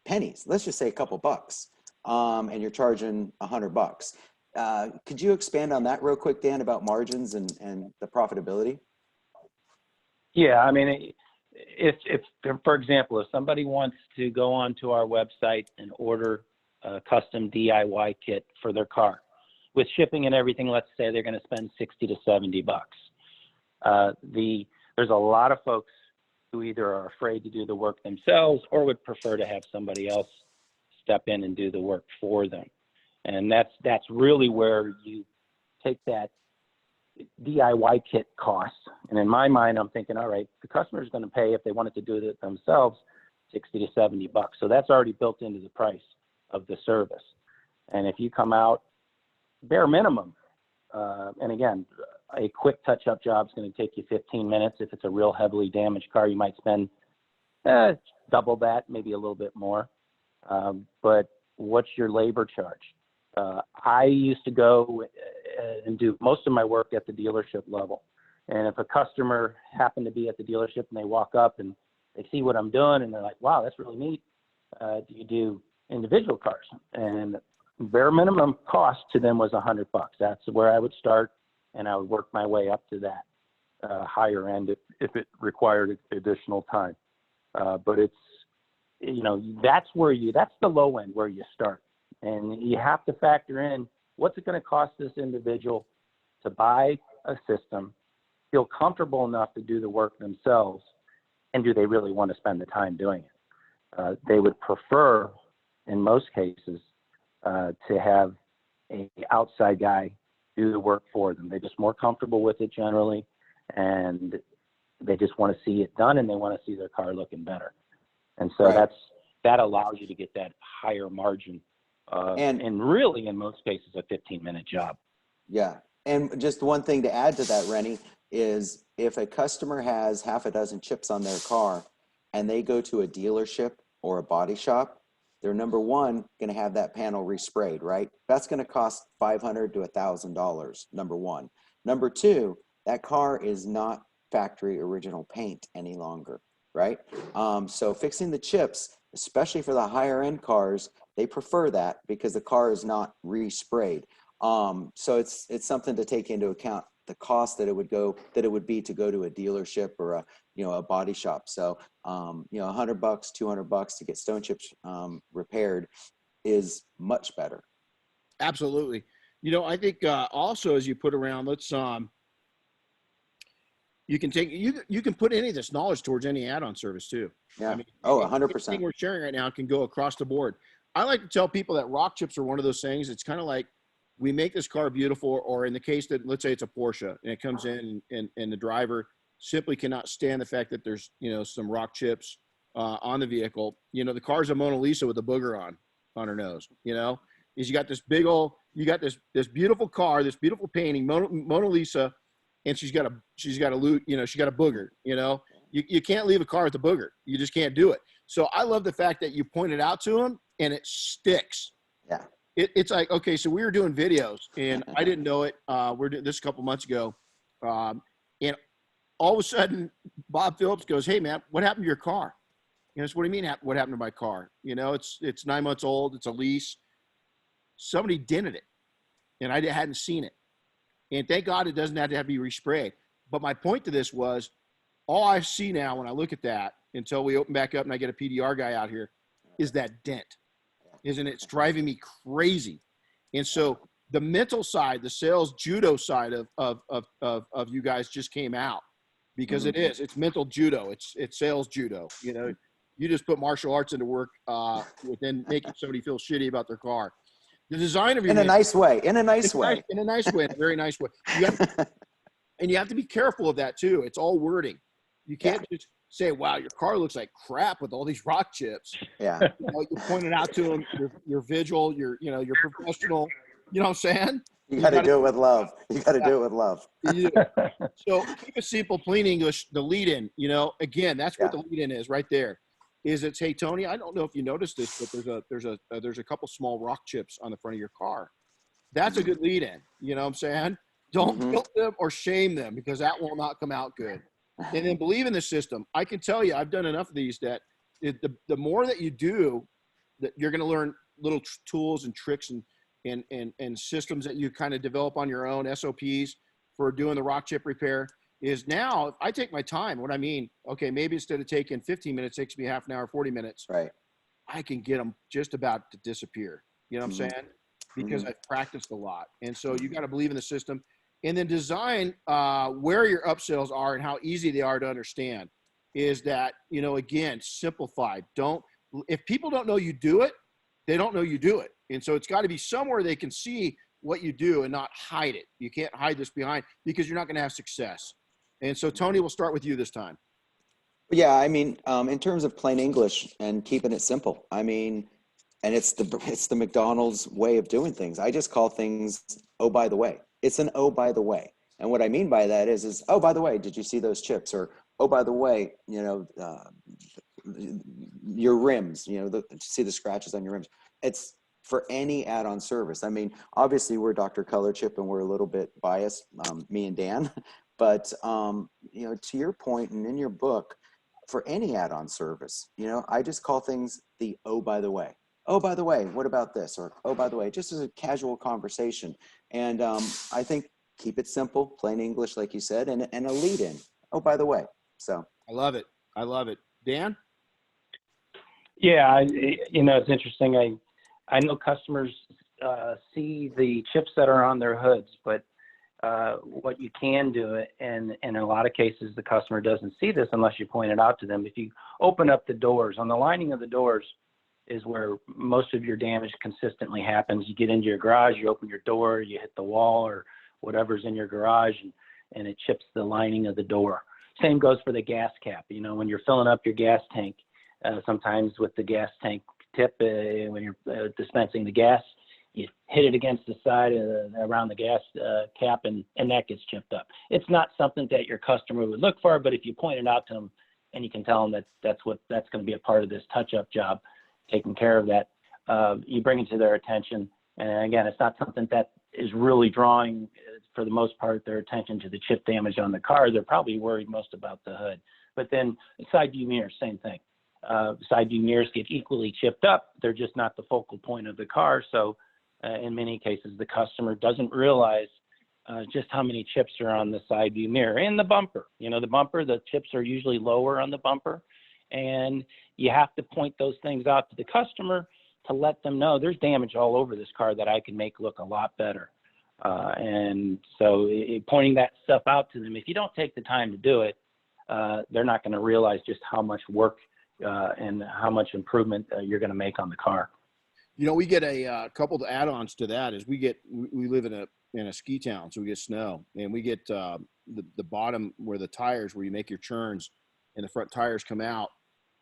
pennies. Let's just say a couple bucks, and you're charging $100. Could you expand on that real quick, Dan, about margins and the profitability? Yeah, I mean, if for example, if somebody wants to go onto our website and order a custom DIY kit for their car, with shipping and everything, let's say they're going to spend $60 to $70. There's a lot of folks who either are afraid to do the work themselves or would prefer to have somebody else step in and do the work for them. And that's really where you take that DIY kit cost. And in my mind, I'm thinking, all right, the customer's going to pay, if they wanted to do it themselves, $60 to $70. So that's already built into the price of the service. And if you come out bare minimum, and again, a quick touch-up job is going to take you 15 minutes. If it's a real heavily damaged car, you might spend double that, maybe a little bit more. But what's your labor charge? I used to go and do most of my work at the dealership level. And if a customer happened to be at the dealership and they walk up and they see what I'm doing and they're like, wow, that's really neat. Do you do individual cars? And bare minimum cost to them was $100. That's where I would start, and I would work my way up to that higher end if it required additional time. But it's, that's the low end where you start. And you have to factor in, what's it going to cost this individual to buy a system, feel comfortable enough to do the work themselves, and do they really want to spend the time doing it? They would prefer, in most cases, to have an outside guy do the work for them. They're just more comfortable with it generally, and they just want to see it done, and they want to see their car looking better. And so Right. that allows you to get that higher margin. And really, in most cases, a 15-minute job. Yeah. And just one thing to add to that, Renny, is if a customer has half a dozen chips on their car and they go to a dealership or a body shop, they're number one going to have that panel resprayed, right? That's going to cost $500 to $1,000, number one. Number two, that car is not factory original paint any longer, right? So fixing the chips, especially for the higher end cars, they prefer that because the car is not resprayed. So it's something to take into account, the cost that it would be to go to a dealership or a body shop. So $100, $200 to get stone chips repaired is much better. Absolutely. I think also, as you put around, you can put any of this knowledge towards any add-on service too. Yeah. I mean, 100%. Everything we're sharing right now can go across the board. I like to tell people that rock chips are one of those things. It's kind of like, we make this car beautiful, or in the case that, let's say it's a Porsche and it comes in and the driver simply cannot stand the fact that there's, some rock chips on the vehicle. The car's a Mona Lisa with a booger on her nose, is you got this this beautiful car, this beautiful painting, Mona Lisa, and she's got a booger, you can't leave a car with a booger. You just can't do it. So I love the fact that you point it out to them and it sticks. Yeah. It's like, okay, so we were doing videos and I didn't know it. We're doing this a couple months ago. And all of a sudden Bob Phillips goes, "Hey man, what happened to your car?" You know, what do you mean? What happened to my car? You know, it's 9 months old. It's a lease. Somebody dented it and I hadn't seen it. And thank God it doesn't have to be resprayed. But my point to this was, all I see now when I look at that, until we open back up and I get a PDR guy out here, is that dent. Isn't it? It's driving me crazy. And so the mental side, the sales judo side of you guys just came out, because it's mental judo. It's sales judo. You know, you just put martial arts into work within making somebody feel shitty about their car. The design of your in a nice way, in a nice way, in a very nice way. And you have to be careful of that too. It's all wording. You can't just say, "Wow, your car looks like crap with all these rock chips." Yeah. You know, you point it out to them. You're visual. You're professional. You know what I'm saying? You got to do it with love. You got to do it with love. You do. So keep it simple, plain English. The lead-in, you know, again, that's what the lead-in is right there. Is it's, "Hey Tony, I don't know if you noticed this, but there's a couple small rock chips on the front of your car." That's a good lead-in. You know what I'm saying? Don't guilt them or shame them, because that will not come out good. And then believe in the system. I can tell you, I've done enough of these that the more that you do, that you're going to learn little tools and tricks and systems that you kind of develop on your own, SOPs for doing the rock chip repair. Is now, if I take my time, what I mean, okay, maybe instead of taking 15 minutes, it takes me half an hour, 40 minutes. Right. I can get them just about to disappear. You know what I'm saying? Because I've practiced a lot. And so you got to believe in the system, and then design where your upsells are and how easy they are to understand. Is that, you know, again, simplified. If people don't know you do it, they don't know you do it. And so it's got to be somewhere they can see what you do and not hide it. You can't hide this behind, because you're not going to have success. And so Tony, we'll start with you this time. Yeah, I mean, in terms of plain English and keeping it simple, I mean, and it's the McDonald's way of doing things. I just call things, "Oh, by the way." It's an "oh, by the way." And what I mean by that is, "Oh, by the way, did you see those chips?" Or, "Oh, by the way, you know, your rims, you know, see the scratches on your rims." It's for any add-on service. I mean, obviously we're Dr. Color Chip and we're a little bit biased, me and Dan, but, you know, to your point and in your book, for any add-on service, you know, I just call things the "oh, by the way." "Oh, by the way, what about this?" Or, "Oh, by the way," just as a casual conversation. And I think keep it simple, plain English, like you said, and a lead in. "Oh, by the way." So I love it. I love it. Dan? Yeah, you know, it's interesting. I know customers see the chips that are on their hoods, but what you can do, and in a lot of cases, the customer doesn't see this unless you point it out to them. If you open up the doors, on the lining of the doors is where most of your damage consistently happens. You get into your garage, you open your door, you hit the wall or whatever's in your garage, and it chips the lining of the door. Same goes for the gas cap. You know, when you're filling up your gas tank, sometimes with the gas tank tip, when you're dispensing the gas, you hit it against the side around the gas cap, and that gets chipped up. It's not something that your customer would look for, but if you point it out to them and you can tell them that that's going to be a part of this touch-up job, taking care of that, you bring it to their attention. And again, it's not something that is really drawing, for the most part, their attention to the chip damage on the car. They're probably worried most about the hood. But then side view mirrors, same thing. Side view mirrors get equally chipped up. They're just not the focal point of the car. So in many cases, the customer doesn't realize just how many chips are on the side view mirror and the bumper. You know, the chips are usually lower on the bumper, and you have to point those things out to the customer to let them know there's damage all over this car that I can make look a lot better. And so pointing that stuff out to them, if you don't take the time to do it, they're not going to realize just how much work and how much improvement you're going to make on the car. You know, we get a couple of add-ons to that. Is we live in a ski town, so we get snow, and we get the bottom where the tires, where you make your churns and the front tires come out,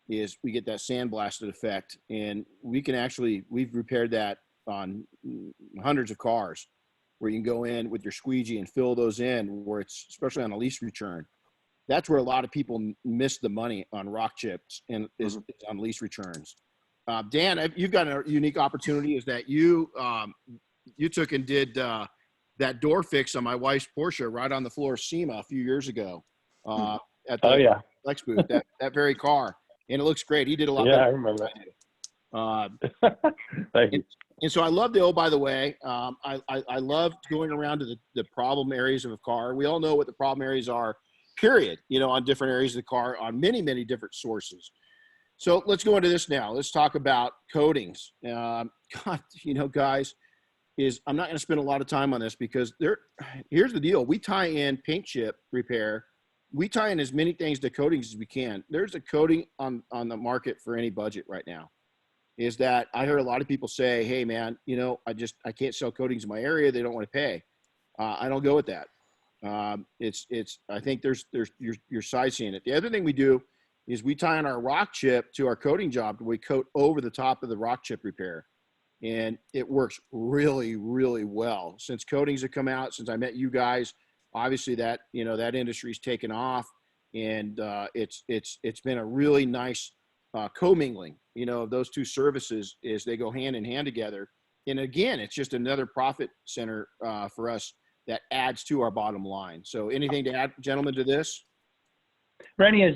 is we get that sandblasted effect. And we've repaired that on hundreds of cars, where you can go in with your squeegee and fill those in, where it's, especially on a lease return, that's where a lot of people miss the money on rock chips and is on lease returns. Dan, you've got a unique opportunity is that you took and did that door fix on my wife's Porsche right on the floor of SEMA a few years ago at the Flex booth, that very car. And it looks great. He did a lot better. I remember that. Thank you. And so I love by the way, I love going around to the problem areas of a car. We all know what the problem areas are, period, on different areas of the car on many, many different sources. So let's go into this now. Let's talk about coatings. God, guys, I'm not going to spend a lot of time on this because here's the deal. We tie in paint chip repair. We tie in as many things to coatings as we can. There's a coating on the market for any budget right now. Is that I heard a lot of people say, hey man, I can't sell coatings in my area. They don't want to pay. I don't go with that. I think you're side seeing it. The other thing we do is we tie in our rock chip to our coating job. We coat over the top of the rock chip repair. And it works really, really well. Since coatings have come out, since I met you guys, obviously that industry's taken off, and it's been a really nice commingling, of those two services as they go hand in hand together. And again, it's just another profit center for us that adds to our bottom line. So anything to add, gentlemen, to this? Renny,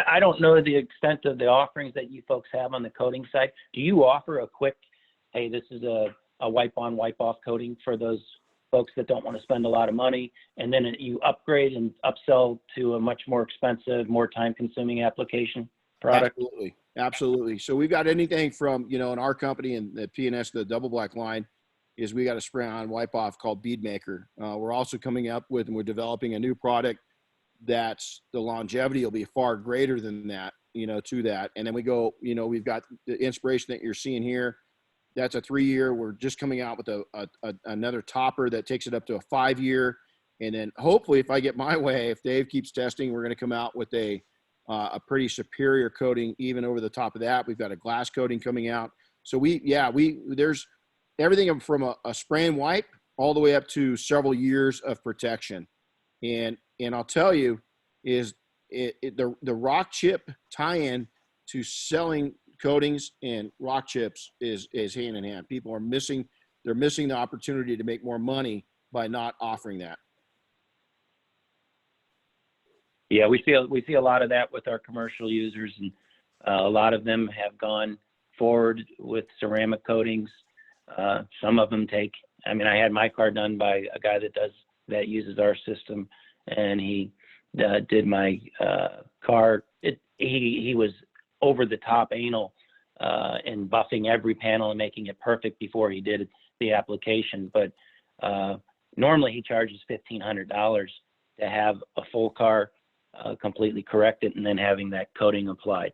I don't know the extent of the offerings that you folks have on the coating side. Do you offer a quick, hey, this is a wipe-on, wipe-off coating for those folks that don't want to spend a lot of money, and then you upgrade and upsell to a much more expensive, more time-consuming application product? Absolutely. So we've got anything from, in our company and the P&S, the double black line, is we got a spray-on wipe-off called Bead Maker. We're also coming up with, and we're developing a new product that's the longevity will be far greater than that, to that. And then we go, we've got the inspiration that you're seeing here. That's a 3-year. We're just coming out with another topper that takes it up to a 5-year. And then hopefully, if I get my way, if Dave keeps testing, we're going to come out with a pretty superior coating even over the top of that. We've got a glass coating coming out. So there's everything from a spray and wipe all the way up to several years of protection. And I'll tell you is the rock chip tie-in to selling coatings and rock chips is hand in hand. People are missing the opportunity to make more money by not offering that. Yeah, we see a lot of that with our commercial users, and a lot of them have gone forward with ceramic coatings. Some of them I had my car done by a guy that uses our system, and he did my car. He was over the top anal and buffing every panel and making it perfect before he did the application. But normally he charges $1,500 to have a full car completely corrected and then having that coating applied,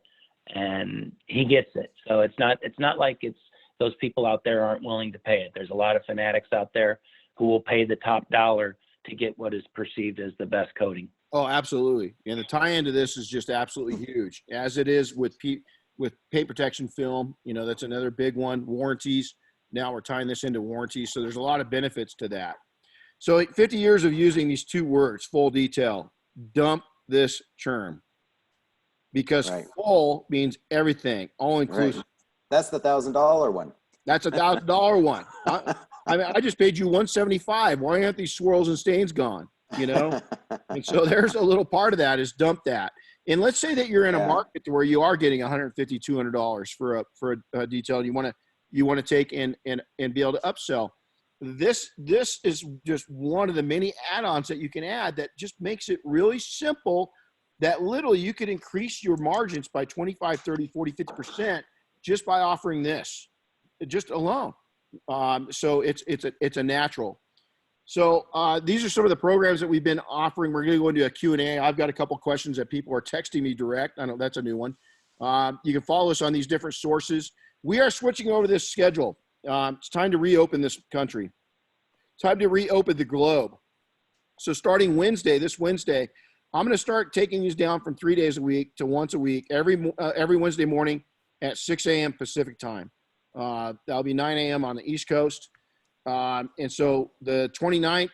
and he gets it. So it's not like it's those people out there aren't willing to pay it. There's a lot of fanatics out there who will pay the top dollar to get what is perceived as the best coating. Oh, absolutely. And the tie-in to this is just absolutely huge, as it is with paint protection film. That's another big one. Warranties. Now we're tying this into warranties. So there's a lot of benefits to that. So 50 years of using these two words, full detail, dump this term, because full means everything, all inclusive. Right. That's the $1,000 one. That's $1,000 one. I just paid you $175. Why aren't these swirls and stains gone? And so there's a little part of that is dump that. And let's say that you're in a market where you are getting $150, $200 for a detail. You want to take and be able to upsell. This is just one of the many add-ons that you can add that just makes it really simple, that literally you could increase your margins by 25, 30, 40, 50% just by offering this just alone. So it's a natural. So these are some of the programs that we've been offering. We're going to go into a Q&A. I've got a couple questions that people are texting me direct. I know that's a new one. You can follow us on these different sources. We are switching over this schedule. It's time to reopen this country. It's time to reopen the globe. So starting this Wednesday, I'm going to start taking these down from 3 days a week to once a week, every Wednesday morning at 6 a.m. Pacific time. That'll be 9 a.m. on the East Coast. And so the 29th,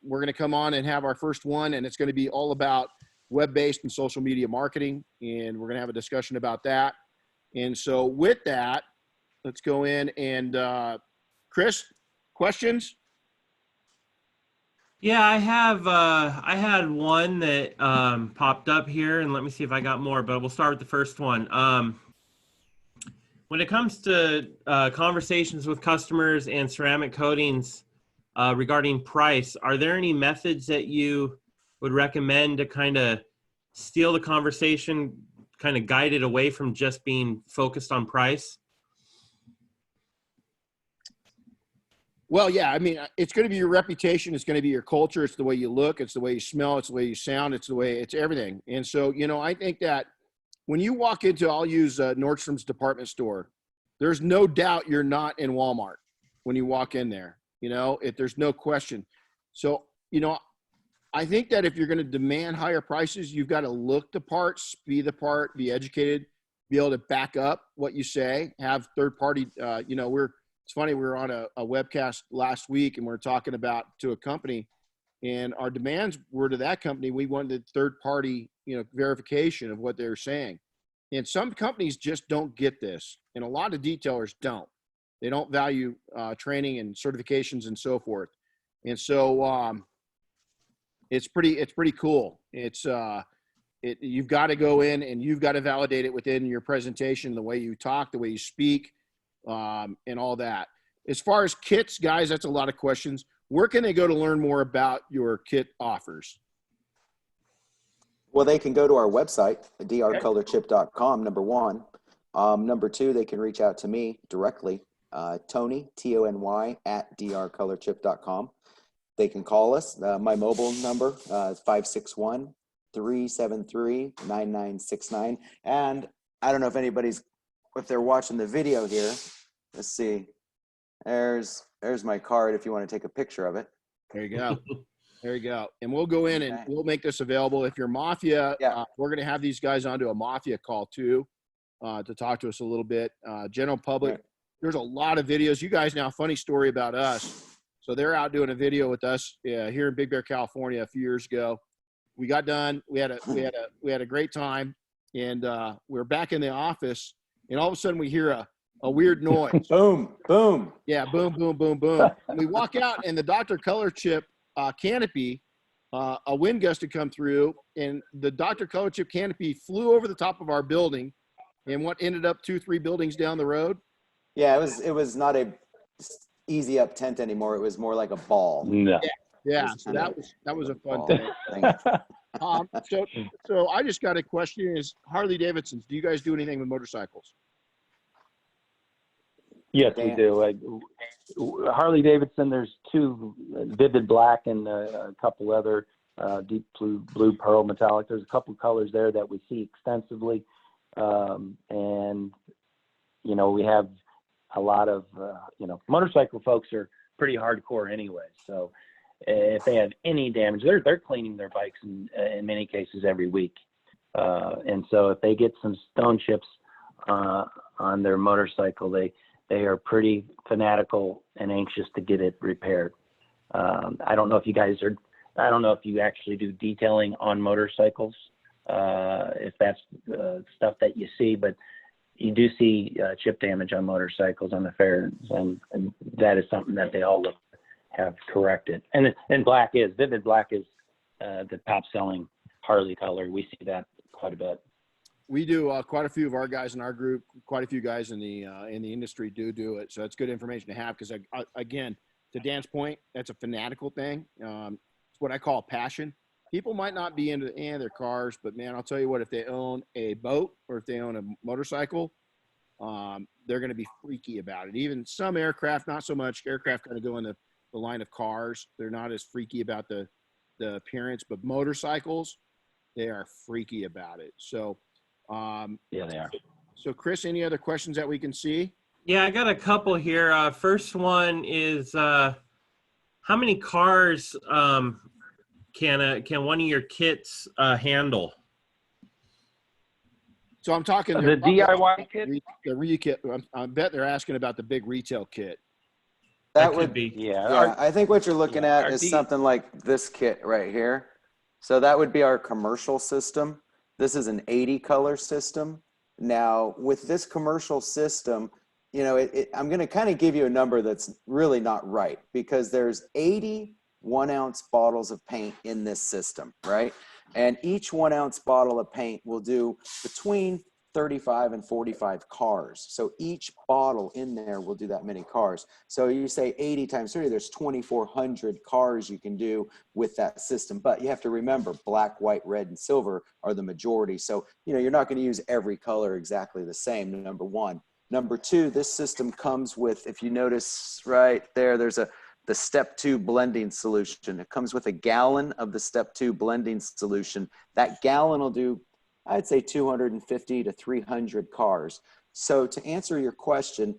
we're going to come on and have our first one, and it's going to be all about web-based and social media marketing, and we're going to have a discussion about that. And so with that, let's go in and Chris, questions? Yeah, I had one that popped up here, and let me see if I got more, but we'll start with the first one. When it comes to conversations with customers and ceramic coatings regarding price, are there any methods that you would recommend to kind of steal the conversation, kind of guide it away from just being focused on price? Well, yeah, I mean, it's going to be your reputation. It's going to be your culture. It's the way you look. It's the way you smell. It's the way you sound. It's everything. And so, I think that when you walk into, I'll use Nordstrom's department store, there's no doubt you're not in Walmart when you walk in there, there's no question. So, I think that if you're going to demand higher prices, you've got to look the part, be the part, be educated, be able to back up what you say, have third party, it's funny, we were on a webcast last week and we we're talking about to a company, and our demands were to that company, we wanted third party, verification of what they're saying. And some companies just don't get this. And a lot of detailers don't. They don't value training and certifications and so forth. And so it's pretty cool. You've got to go in and you've got to validate it within your presentation, the way you talk, the way you speak, and all that. As far as kits, guys, that's a lot of questions. Where can they go to learn more about your kit offers? Well, they can go to our website, drcolorchip.com, number one. Number two, they can reach out to me directly, Tony, Tony, at drcolorchip.com. They can call us. My mobile number is 561-373-9969. And I don't know if they're watching the video here. Let's see. There's my card if you want to take a picture of it. There you go. There you go. And we'll go in and we'll make this available. If you're Mafia, we're going to have these guys onto a Mafia call too, to talk to us a little bit. General public, there's a lot of videos. You guys now, funny story about us. So they're out doing a video with us here in Big Bear, California a few years ago. We got done. We had a great time, and we're back in the office, and all of a sudden we hear a weird noise. Boom, boom. Yeah, boom, boom, boom, boom. And we walk out, and the Dr. Color Chip canopy, a wind gust had come through, and the Dr. Color Chip canopy flew over the top of our building, and what ended up 2-3 buildings down the road. Yeah, it was not a easy up tent anymore. It was more like a ball. No. Yeah. So that was a fun thing. So I just got a question: is Harley Davidsons? Do you guys do anything with motorcycles? Yes, we do. Harley Davidson, there's two, vivid black and a couple other deep blue pearl metallic. There's a couple colors there that we see extensively. And, we have a lot of, motorcycle folks are pretty hardcore anyway. So if they have any damage, they're cleaning their bikes in many cases every week. And so if they get some stone chips on their motorcycle, they are pretty fanatical and anxious to get it repaired. I don't know if you actually do detailing on motorcycles, if that's stuff that you see, but you do see chip damage on motorcycles on the fairs, and that is something that they all have corrected. And vivid black is the top selling Harley color. We see that quite a bit. We do. Quite a few of our guys in our group, quite a few guys in the industry do it. So it's good information to have, because again, to Dan's point, that's a fanatical thing. It's what I call passion. People might not be into their cars, but man, I'll tell you what, if they own a boat or if they own a motorcycle, they're going to be freaky about it. Even some aircraft, not so much. Aircraft kind of go in the line of cars. They're not as freaky about the appearance, but motorcycles, they are freaky about it. So, yeah, they are. So Chris, any other questions that we can see? Yeah, I got a couple here. First one is, how many cars can one of your kits handle? So I'm talking the DIY kit. The re-kit. I bet they're asking about the big retail kit. That could be. Yeah, I think what you're looking at is something like this kit right here. So that would be our commercial system. This is an 80 color system. Now with this commercial system, you know, I'm going to kind of give you a number that's really not right, because there's 80 1-ounce bottles of paint in this system, right? And each 1-ounce bottle of paint will do between 35 and 45 cars. So each bottle in there will do that many cars. So you say 80 times 30, there's 2,400 cars you can do with that system. But you have to remember, black, white, red, and silver are the majority. So, you know, you're not going to use every color exactly the same, number one. Number two, this system comes with, if you notice right there, there's the step 2 blending solution. It comes with a gallon of the step 2 blending solution. That gallon will do, I'd say, 250 to 300 cars. So to answer your question,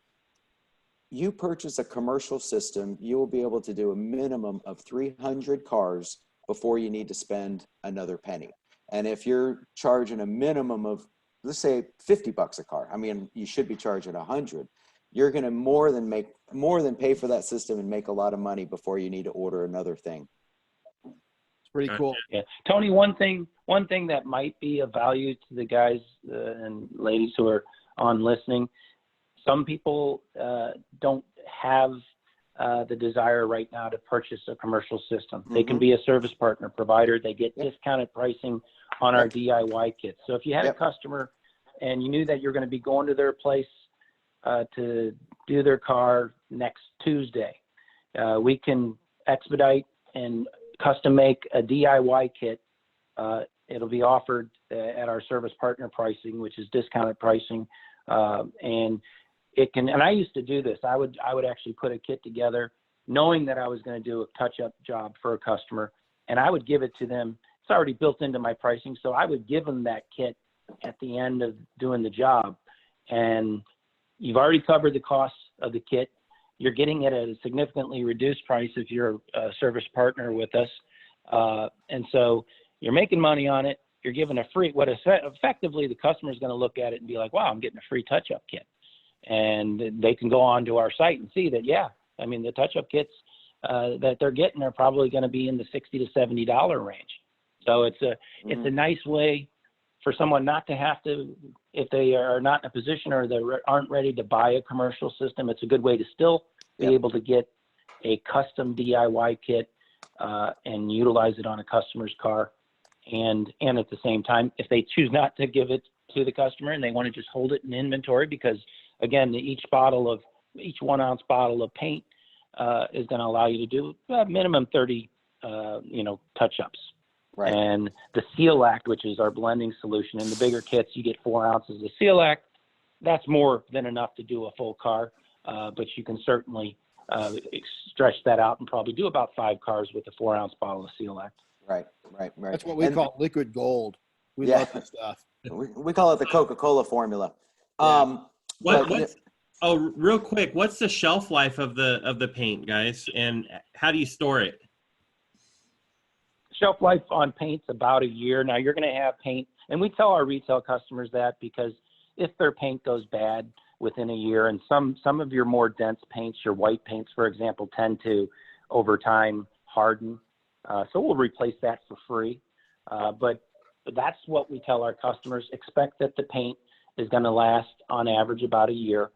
you purchase a commercial system, you will be able to do a minimum of 300 cars before you need to spend another penny. And if you're charging a minimum of, let's say, $50 a car, I mean, you should be charging 100. You're going to more than pay for that system and make a lot of money before you need to order another thing. It's pretty cool. Yeah, Tony, one thing that might be of value to the guys and ladies who are on listening, some people don't have the desire right now to purchase a commercial system. They can be a service partner provider. They get discounted pricing on our DIY kits. So if you had a customer and you knew that you're going to be going to their place to do their car next Tuesday, we can expedite and custom make a DIY kit. It'll be offered at our service partner pricing, which is discounted pricing. And it can, and I used to do this. I would actually put a kit together knowing that I was going to do a touch-up job for a customer, and I would give it to them. It's already built into my pricing, so I would give them that kit at the end of doing the job. And you've already covered the cost of the kit. You're getting it at a significantly reduced price if you're a service partner with us. And so you're making money on it. You're giving a free, what effectively the customer is going to look at it and be like, wow, I'm getting a free touch-up kit. And they can go on to our site and see that, yeah, I mean, the touch-up kits that they're getting are probably going to be in the $60 to $70 range. So it's a nice way for someone not to have to, if they are not in a position or they aren't ready to buy a commercial system, it's a good way to still be able to get a custom DIY kit and utilize it on a customer's car. And at the same time, if they choose not to give it to the customer and they want to just hold it in inventory, because again, each 1-ounce bottle of paint is going to allow you to do a minimum 30, touch-ups. Right. And the Seal Act, which is our blending solution, in the bigger kits, you get 4 ounces of Seal Act. That's more than enough to do a full car, but you can certainly stretch that out and probably do about 5 cars with a 4-ounce bottle of Seal Act. Right. That's what we call liquid gold. We love that stuff. We call it the Coca-Cola formula. Real quick, what's the shelf life of the paint, guys, and how do you store it? Shelf life on paint's about a year. Now you're going to have paint, and we tell our retail customers that, because if their paint goes bad within a year, and some of your more dense paints, your white paints, for example, tend to over time harden. So we'll replace that for free. But that's what we tell our customers. Expect that the paint is going to last on average about a year.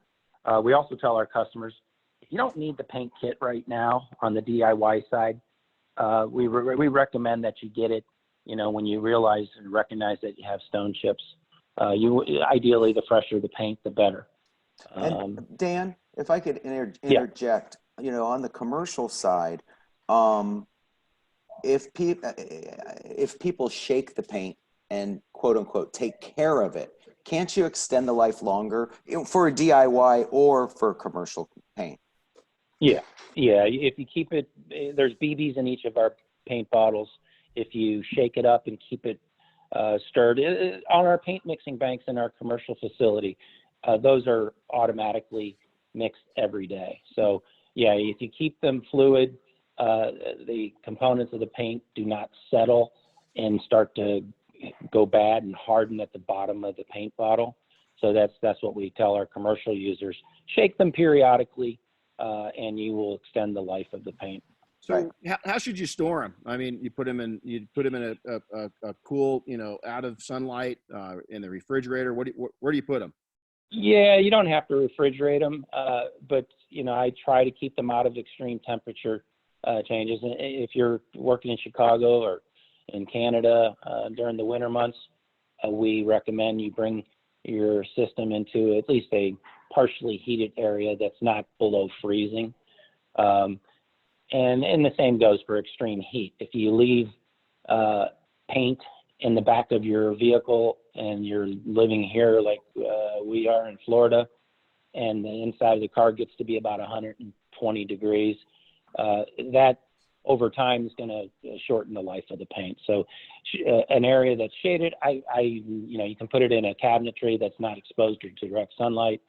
We also tell our customers, if you don't need the paint kit right now on the DIY side, we recommend that you get it, when you realize and recognize that you have stone chips. Ideally, the fresher the paint, the better. And Dan, if I could interject, on the commercial side, if people shake the paint and quote unquote take care of it, can't you extend the life longer for a DIY or for commercial paint? Yeah. If you keep it, there's BBs in each of our paint bottles. If you shake it up and keep it stirred on our paint mixing banks in our commercial facility, those are automatically mixed every day. So yeah, if you keep them fluid, the components of the paint do not settle and start to go bad and harden at the bottom of the paint bottle. So that's what we tell our commercial users. Shake them periodically, and you will extend the life of the paint. So Right. how should you store them? I mean, you put them in a cool, out of sunlight, in the refrigerator. Where do you put them? Yeah, you don't have to refrigerate them, but I try to keep them out of extreme temperature changes. And if you're working in Chicago or in Canada during the winter months, we recommend you bring your system into at least a partially heated area that's not below freezing. And the same goes for extreme heat. If you leave paint in the back of your vehicle and you're living here like we are in Florida, and the inside of the car gets to be about 120 degrees, that over time is going to shorten the life of the paint. So an area that's shaded, you can put it in a cabinetry that's not exposed to direct sunlight,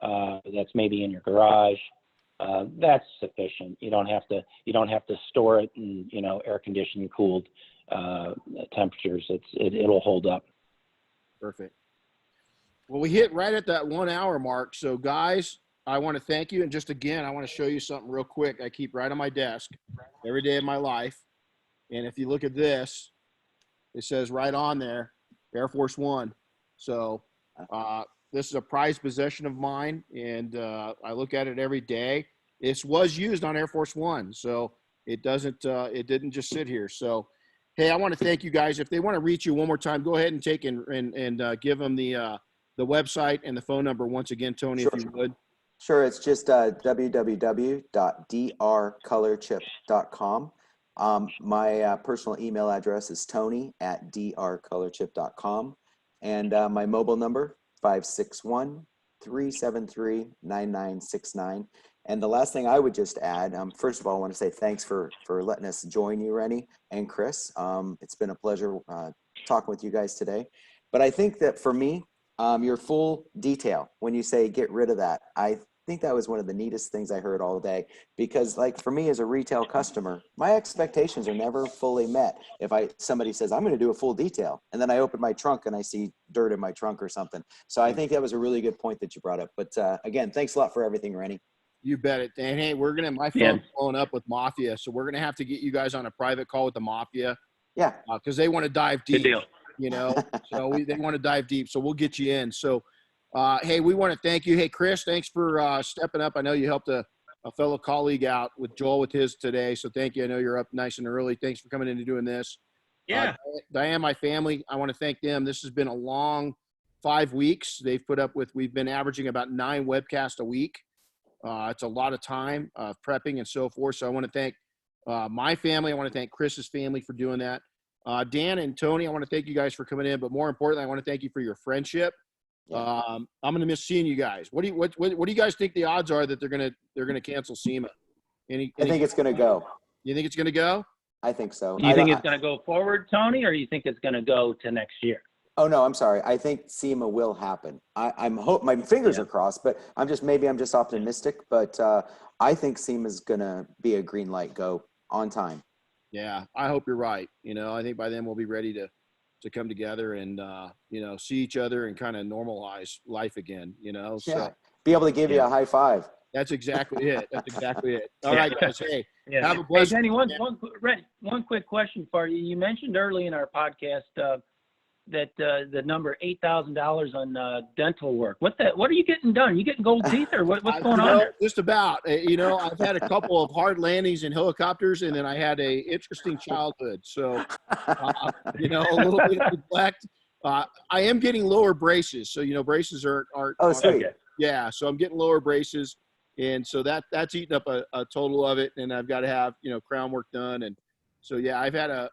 that's maybe in your garage. That's sufficient. You don't have to store it in air conditioned cooled temperatures. It'll hold up. Perfect. Well, we hit right at that 1 hour mark. So guys, I want to thank you. And just again, I want to show you something real quick. I keep right on my desk every day of my life. And if you look at this, it says right on there, Air Force One. So this is a prized possession of mine, and I look at it every day. This was used on Air Force One, so it didn't just sit here. So, hey, I want to thank you guys. If they want to reach you one more time, go ahead and take and give them the website and the phone number once again, Tony, Sure. if you would. Sure. It's just www.drcolorchip.com. My personal email address is tony@drcolorchip.com. And my mobile number, 561-373-9969. And the last thing I would just add, first of all, I want to say thanks for letting us join you, Renny and Chris. It's been a pleasure talking with you guys today. But I think that for me, your full detail, when you say get rid of that, I think that was one of the neatest things I heard all day, because like for me as a retail customer, my expectations are never fully met. If somebody says, I'm going to do a full detail, and then I open my trunk and I see dirt in my trunk or something. So I think that was a really good point that you brought up. But again, thanks a lot for everything, Renny. You bet it. And hey, my phone's blowing up with Mafia, so we're going to have to get you guys on a private call with the Mafia. Yeah. Because they want to dive deep. Good deal. So they want to dive deep. So we'll get you in. So, hey, we want to thank you. Hey, Chris, thanks for stepping up. I know you helped a fellow colleague out with Joel with his today. So thank you. I know you're up nice and early. Thanks for coming in and doing this. Yeah. Diane, my family, I want to thank them. This has been a long 5 weeks. We've been averaging about 9 webcasts a week. It's a lot of time prepping and so forth. So I want to thank my family. I want to thank Chris's family for doing that. Dan and Tony, I want to thank you guys for coming in, but more importantly, I want to thank you for your friendship. Yeah. I'm going to miss seeing you guys. What do you guys think the odds are that they're going to cancel SEMA? I think it's going to go. You think it's going to go? I think so. You think it's going to go forward, Tony, or you think it's going to go to next year? Oh no, I'm sorry. I think SEMA will happen. My fingers are crossed, but I'm just optimistic. But I think SEMA is gonna be a green light go on time. Yeah, I hope you're right. I think by then we'll be ready to come together and see each other and kind of normalize life again. So be able to give you a high five. That's exactly it. All right, guys. Hey, have a blessed. Hey, Denny, one quick question for you. You mentioned early in our podcast that the number $8,000 on dental work. What are you getting done? You getting gold teeth or what's going on there? Just about. I've had a couple of hard landings in helicopters, and then I had a interesting childhood. So, a little bit of neglect. I am getting lower braces. So braces are. Oh, sweet. Yeah. So I'm getting lower braces, and so that's eating up a total of it. And I've got to have crown work done, and so yeah, I've had a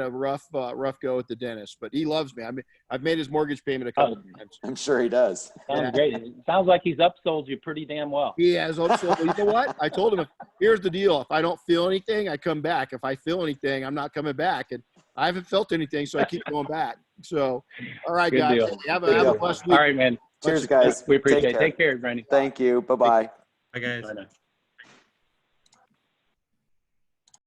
rough go at the dentist, but he loves me. I mean, I've made his mortgage payment a couple times. I'm sure he does. Sounds great. It sounds like he's upsold you pretty damn well. He has upsold. You know what? I told him, here's the deal. If I don't feel anything, I come back. If I feel anything, I'm not coming back. And I haven't felt anything, so I keep going back. So, all right, Good guys. Deal. Have a blessed week. All right, man. Cheers, guys. We appreciate it. Take care, Renny. Thank you. Bye-bye. Bye, guys. Bye now.